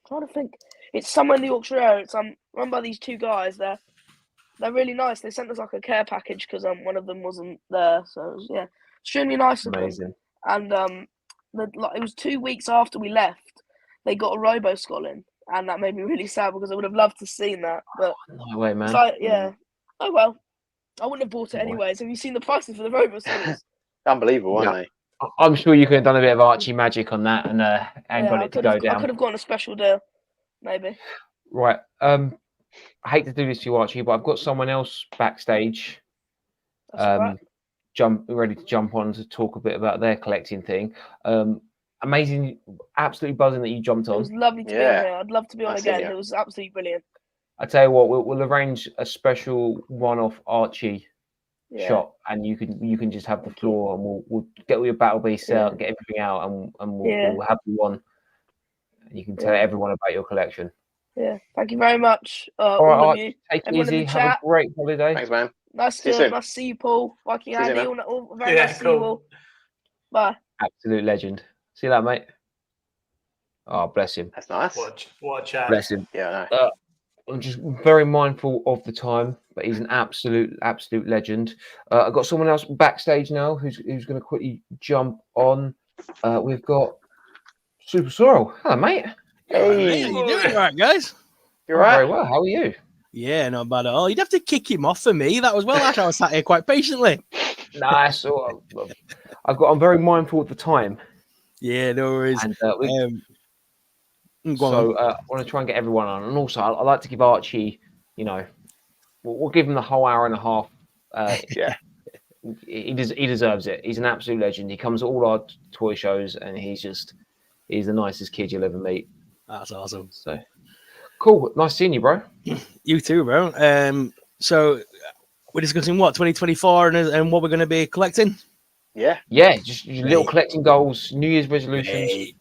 trying to think. It's somewhere in the Yorkshire area. It's run by these two guys. They're really nice. They sent us like a care package because one of them wasn't there. So it was, extremely nice. Amazing. And it was 2 weeks after we left. They got a Robo-Skull in. And that made me really sad because I would have loved to seen that. But no way, man. Oh well. I wouldn't have bought it anyways. Have you seen the prices for the Robo-Skulls? Unbelievable, aren't they? I'm sure you could have done a bit of Archie magic on that and got it to go down. I could have gotten a special deal, maybe. Right. I hate to do this to you, Archie, but I've got someone else backstage. Right. Ready to jump on to talk a bit about their collecting thing. Amazing, absolutely buzzing that you jumped on. It was lovely to be on here. I'd love to be on again. It was absolutely brilliant. I tell you what, we'll arrange a special one-off Archie shot, and you can just have the floor, and we'll get all your battle beasts out, get everything out, and we'll have you on. And you can tell everyone about your collection. Yeah, thank you very much. All right, of you. Take it easy. Have a great holiday. Thanks, man. Nice to see you, Paul. Viking Andy, very nice to see you all. Bye. Absolute legend. See you later, mate. Oh, bless him. That's nice. What a chat. Bless him. Yeah, I know. I'm just very mindful of the time, but he's an absolute legend. I've got someone else backstage now who's going to quickly jump on. We've got Super Sorrel. Hello, mate. Hey, how you doing? All right, guys? You're right. Very well. How are you? Yeah, not bad at all. You'd have to kick him off for me. That was well. I was sat here quite patiently. Nice. I'm very mindful of the time. Yeah, no worries. And, I want to try and get everyone on, and also I like to give Archie, we'll give him the whole hour and a half. He deserves it. He's an absolute legend. He comes to all our toy shows, and he's just He's the nicest kid you'll ever meet. That's awesome. So cool. Nice seeing you, bro. You too, bro. So we're discussing what 2024 and what we're going to be collecting. Yeah, just little collecting goals, New Year's resolutions.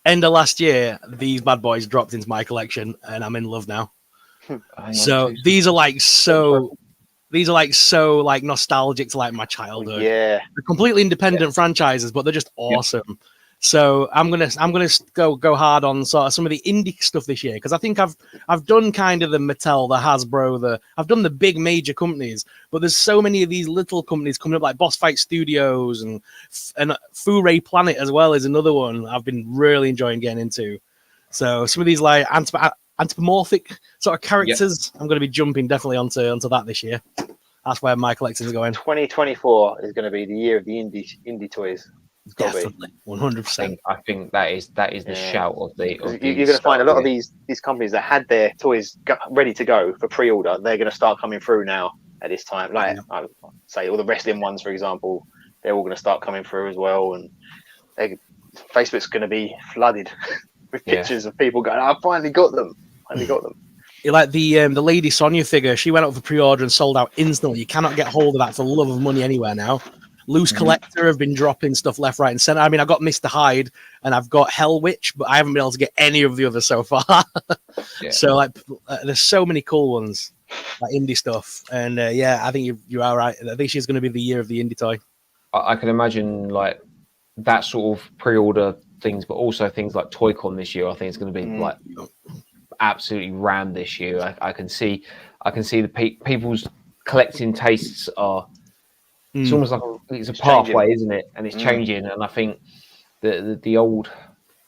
End of last year, these bad boys dropped into my collection, and I'm in love now. So these are like so like nostalgic to like my childhood. Yeah, They're completely independent franchises, but they're just awesome. So I'm gonna go hard on sort of some of the indie stuff this year, because I think I've done kind of the Mattel, the Hasbro, I've done the big major companies, but there's so many of these little companies coming up, like Boss Fight Studios and Foo-Ray Planet as well is another one I've been really enjoying getting into. So some of these like anthropomorphic sort of characters, I'm going to be jumping definitely onto that this year. That's where my collection is going. 2024 is going to be the year of the indie toys. Definitely, 100%. I think that is the shout of the. You're going to find a lot of these companies that had their toys ready to go for pre-order. They're going to start coming through now at this time. Like I say, all the wrestling ones, for example, they're all going to start coming through as well, and Facebook's going to be flooded with pictures of people going, "I finally got them. Like the Lady Sonya figure, she went up for pre-order and sold out instantly. You cannot get hold of that for love of money anywhere now. Loose Collector have been dropping stuff left, right, and center. I mean, I got Mr. Hyde and I've got Hell Witch, but I haven't been able to get any of the others so far. So like, there's so many cool ones, like indie stuff, and I think you are right. I think she's going to be the year of the indie toy. I can imagine like that sort of pre-order things, but also things like Toy-Con this year. I think it's going to be like absolutely rammed this year. I can see the people's collecting tastes are. It's almost like it's a pathway, isn't it? And it's changing. And I think the old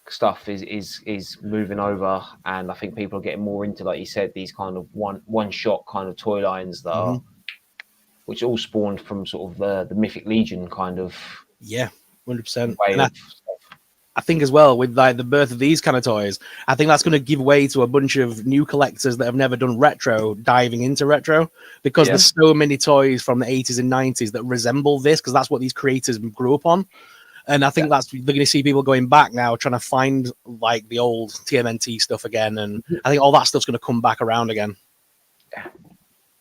stuff is moving over, and I think people are getting more into, like you said, these kind of one shot kind of toy lines that are, which all spawned from sort of the Mythic Legion kind of 100%. I think as well with like the birth of these kind of toys, I think that's going to give way to a bunch of new collectors that have never done retro diving into retro, because there's so many toys from the 80s and 90s that resemble this, because that's what these creators grew up on. And I think they're going to see people going back now trying to find like the old TMNT stuff again, and I think all that stuff's going to come back around again.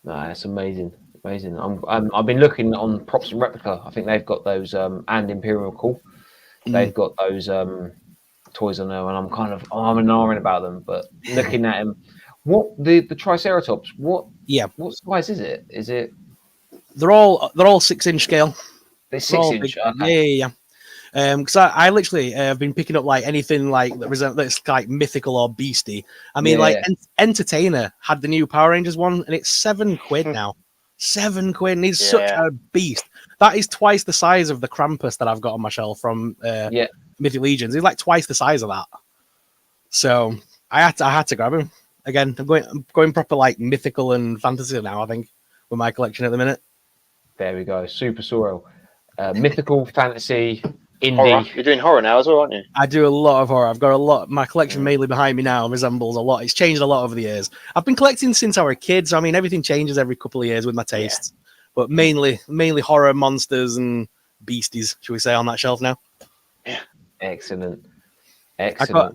That's amazing. I've been looking on Props and Replica. I think they've got those and Imperial Call. They've got those toys on there, and I'm kind of I'm and ahhing about them. But looking at them, what the Triceratops? What size is it? Is it? They're all 6-inch scale. They're 6-inch. Yeah. Because I literally have been picking up like anything like that's like mythical or beastie. I mean, Entertainer had the new Power Rangers one, and it's £7 now. £7, and he's such a beast. That is twice the size of the Krampus that I've got on my shelf from Mythic Legions. He's like twice the size of that. So I had to grab him. Again, I'm going proper like mythical and fantasy now, I think, with my collection at the minute. There we go. Super Sorrel. Mythical, fantasy, indie. Horror. You're doing horror now as well, aren't you? I do a lot of horror. I've got a lot. My collection mainly behind me now resembles a lot. It's changed a lot over the years. I've been collecting since I was a kid, so I mean, everything changes every couple of years with my tastes. But mainly horror, monsters, and beasties, should we say, on that shelf now? Yeah. Excellent. I got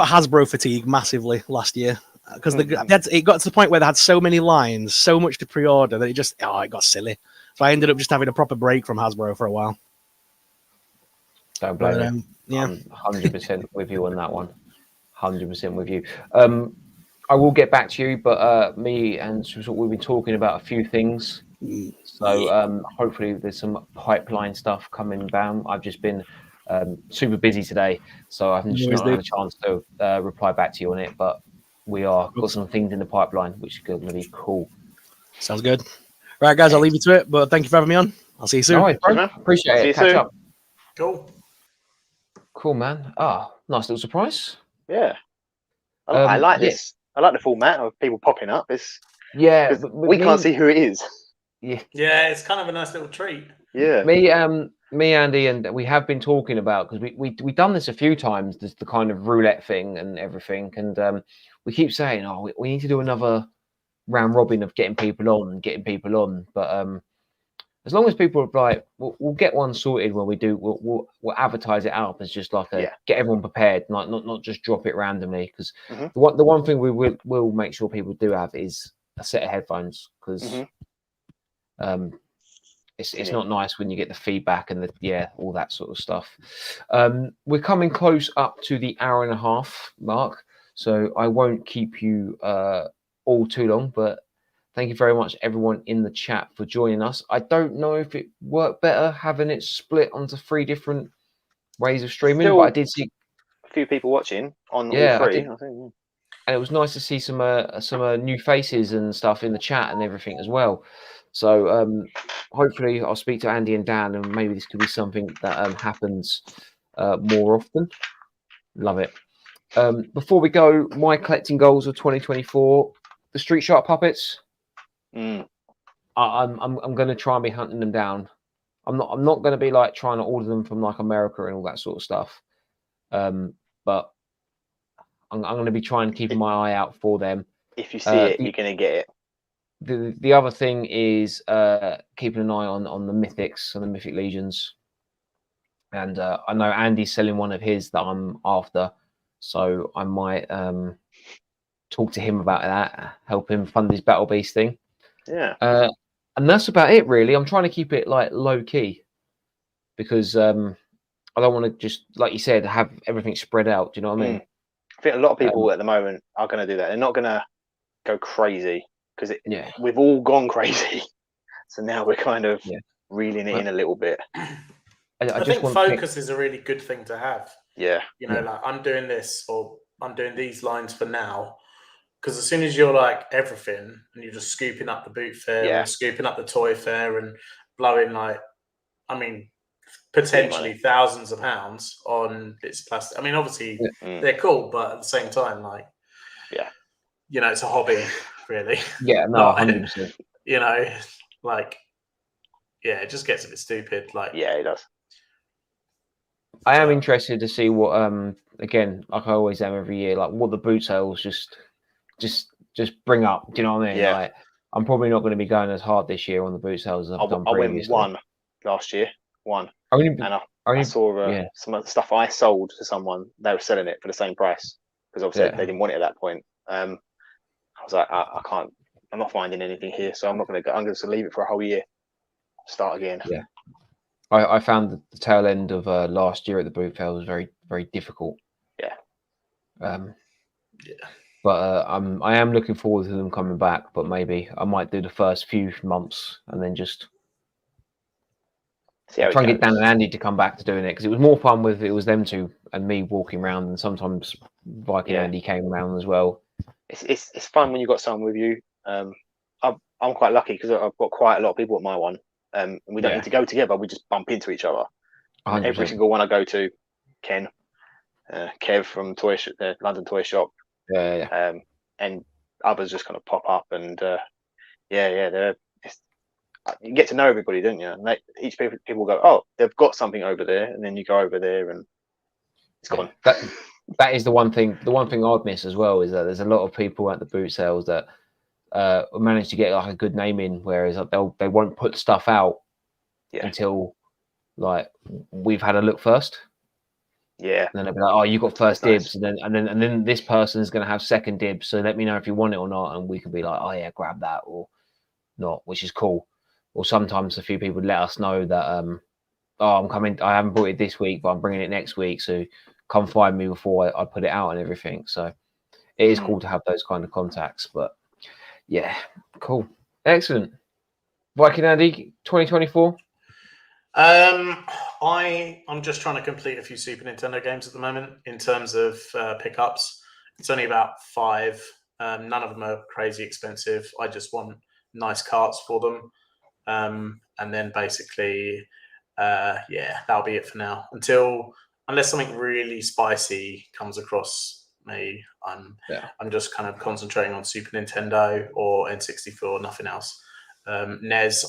Hasbro fatigue massively last year, because it got to the point where they had so many lines, so much to pre-order, that it got silly. So I ended up just having a proper break from Hasbro for a while. Don't blame me. I'm 100% with you on that one. 100% with you. I will get back to you, but me and we've been talking about a few things. So hopefully there's some pipeline stuff coming down. I've just been super busy today, so I've just not had a chance to reply back to you on it. But we got some things in the pipeline, which is going to be cool. Sounds good. Right, guys, I'll leave you to it. But thank you for having me on. I'll see you soon. Right, appreciate it. Catch up. Cool, man. Nice little surprise. Yeah, I like this. I like the format of people popping up. We can't see who it is. Yeah, it's kind of a nice little treat. Yeah, me, Andy, and we have been talking about, because we've done this a few times, the kind of roulette thing and everything, and we keep saying, we need to do another round robin of getting people on, but as long as people are like, we'll get one sorted when we do. We'll advertise it up as just like get everyone prepared, not just drop it randomly. Because the one thing we will make sure people do have is a set of headphones, because it's not nice when you get the feedback and all that sort of stuff. We're coming close up to the hour and a half mark, so I won't keep you all too long, but thank you very much, everyone in the chat, for joining us. I don't know if it worked better having it split onto 3 different ways of streaming, but I did see a few people watching on all 3. I think, and it was nice to see some new faces and stuff in the chat and everything as well. So hopefully I'll speak to Andy and Dan, and maybe this could be something that happens more often. Love it. Before we go, my collecting goals of 2024: the Street Shark puppets. I'm going to try and be hunting them down. I'm not going to be like trying to order them from like America and all that sort of stuff. But I'm going to be trying to keep my eye out for them. If you see it, you're going to get it. The other thing is keeping an eye on the mythics and the mythic legions. And I know Andy's selling one of his that I'm after, so I might talk to him about that, help him fund his Battle Beast thing. Yeah. And that's about it, really. I'm trying to keep it like low key, because I don't want to just, like you said, have everything spread out. Do you know what I mean? I think a lot of people at the moment are going to do that. They're not going to go crazy, because we've all gone crazy. So now we're kind of reeling it in a little bit. I think focus is a really good thing to have. Yeah. You know, like, I'm doing this, or I'm doing these lines for now. Because as soon as you're like everything and you're just scooping up the boot fair or scooping up the toy fair and blowing potentially thousands of pounds on bits of plastic. I mean, obviously they're cool, but at the same time, you know, it's a hobby, really. Yeah, no, 100%. You know, like, it just gets a bit stupid. Like, it does. I am interested to see what, again, like I always am every year, like what the boot sales just bring up. Do you know what I mean? Yeah. Like, I'm probably not going to be going as hard this year on the boot sales as I've done previously. I went 1 last year. 1. I saw some of the stuff I sold to someone. They were selling it for the same price, because obviously they didn't want it at that point. I was like, I can't. I'm not finding anything here, so I'm not going to go. I'm going to leave it for a whole year. Start again. Yeah. I found the tail end of last year at the boot fair was very, very difficult. Yeah. But I am looking forward to them coming back. But maybe I might do the first few months and then just try and get Dan and Andy to come back to doing it, because it was more fun with it was them two and me walking around, and sometimes Viking Andy came around as well. It's fun when you've got someone with you. I'm quite lucky because I've got quite a lot of people at my one. And we don't need to go together. We just bump into each other. Every single one I go to, Ken, Kev from London Toy Shop, and others just kind of pop up, and you get to know everybody, don't you? And each people go, oh, they've got something over there, and then you go over there, and it's gone. That is the one thing. The one thing I'd miss as well is that there's a lot of people at the boot sales that manage to get like a good name in, whereas they won't put stuff out until like we've had a look first. Yeah. And then they'll be like, oh, you got first dibs, nice. and then this person's gonna have second dibs, so let me know if you want it or not, and we can be like, oh yeah, grab that or not, which is cool. Or sometimes a few people let us know that oh, I'm coming, I haven't bought it this week, but I'm bringing it next week, so come find me before I put it out and everything. So it is cool to have those kind of contacts. But yeah, cool, excellent. Viking Andy 2024. I'm just trying to complete a few Super Nintendo games at the moment in terms of pickups. It's only about 5. None of them are crazy expensive. I just want nice carts for them. And then basically, that'll be it for now. Unless something really spicy comes across me, I'm just kind of concentrating on Super Nintendo or N64, nothing else. NES,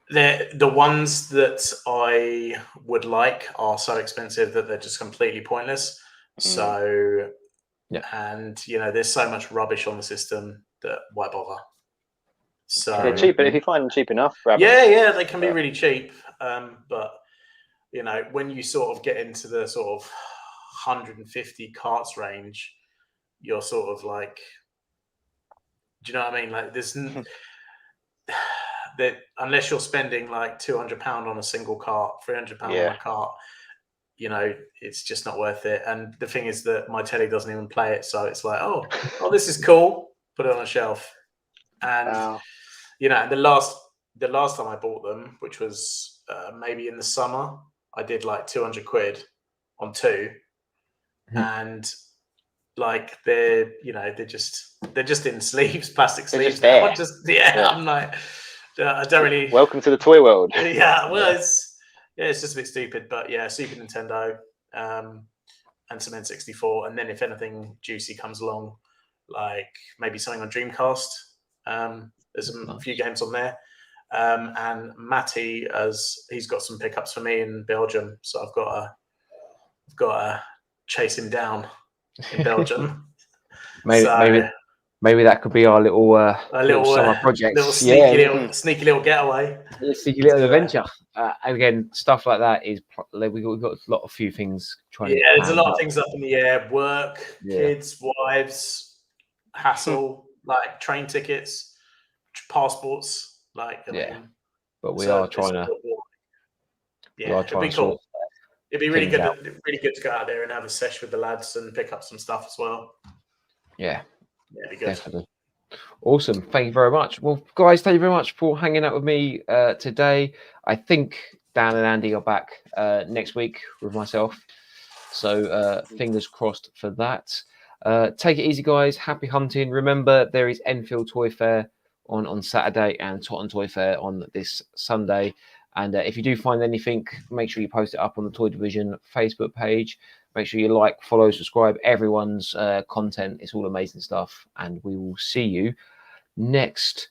the ones that I would like are so expensive that they're just completely pointless. So, and there's so much rubbish on the system that why bother? So they're cheap, but if you find them cheap enough, yeah, they can be really cheap. But you know, when you sort of get into the sort of 150 carts range, you're sort of like, do you know what I mean? Like there's that unless you're spending like £200 on a single cart, £300 on a cart, you know, it's just not worth it. And the thing is that my telly doesn't even play it, so it's like, oh, this is cool. Put it on a shelf. And you know, the last time I bought them, which was maybe in the summer, I did like 200 quid on 2, and like they're just in sleeves, plastic sleeves. I'm like, I don't really. Welcome to the toy world. Yeah, well, it's just a bit stupid, but yeah, Super Nintendo, and some N64, and then if anything juicy comes along, like maybe something on Dreamcast. There's a few games on there, and Matty, he's got some pickups for me in Belgium, so I've got to chase him down in Belgium. Maybe that could be our little summer project. Little sneaky little getaway. Sneaky little adventure. Again, stuff like that is we've got a few things trying. Yeah, there's a lot of things up in the air: work, kids, wives, hassle, like train tickets, passports. Like but we are trying to. Yeah, it'd be cool. It'd be really good to go out there and have a sesh with the lads and pick up some stuff as well. Yeah, it'd be good. Definitely. Awesome. Thank you very much. Well, guys, thank you very much for hanging out with me today. I think Dan and Andy are back next week with myself. So fingers crossed for that. Take it easy, guys. Happy hunting. Remember, there is Enfield Toy Fair on Saturday and Tottenham Toy Fair on this Sunday. And if you do find anything, make sure you post it up on the Toy Division Facebook page. Make sure you like, follow, subscribe. Everyone's content. It's all amazing stuff. And we will see you next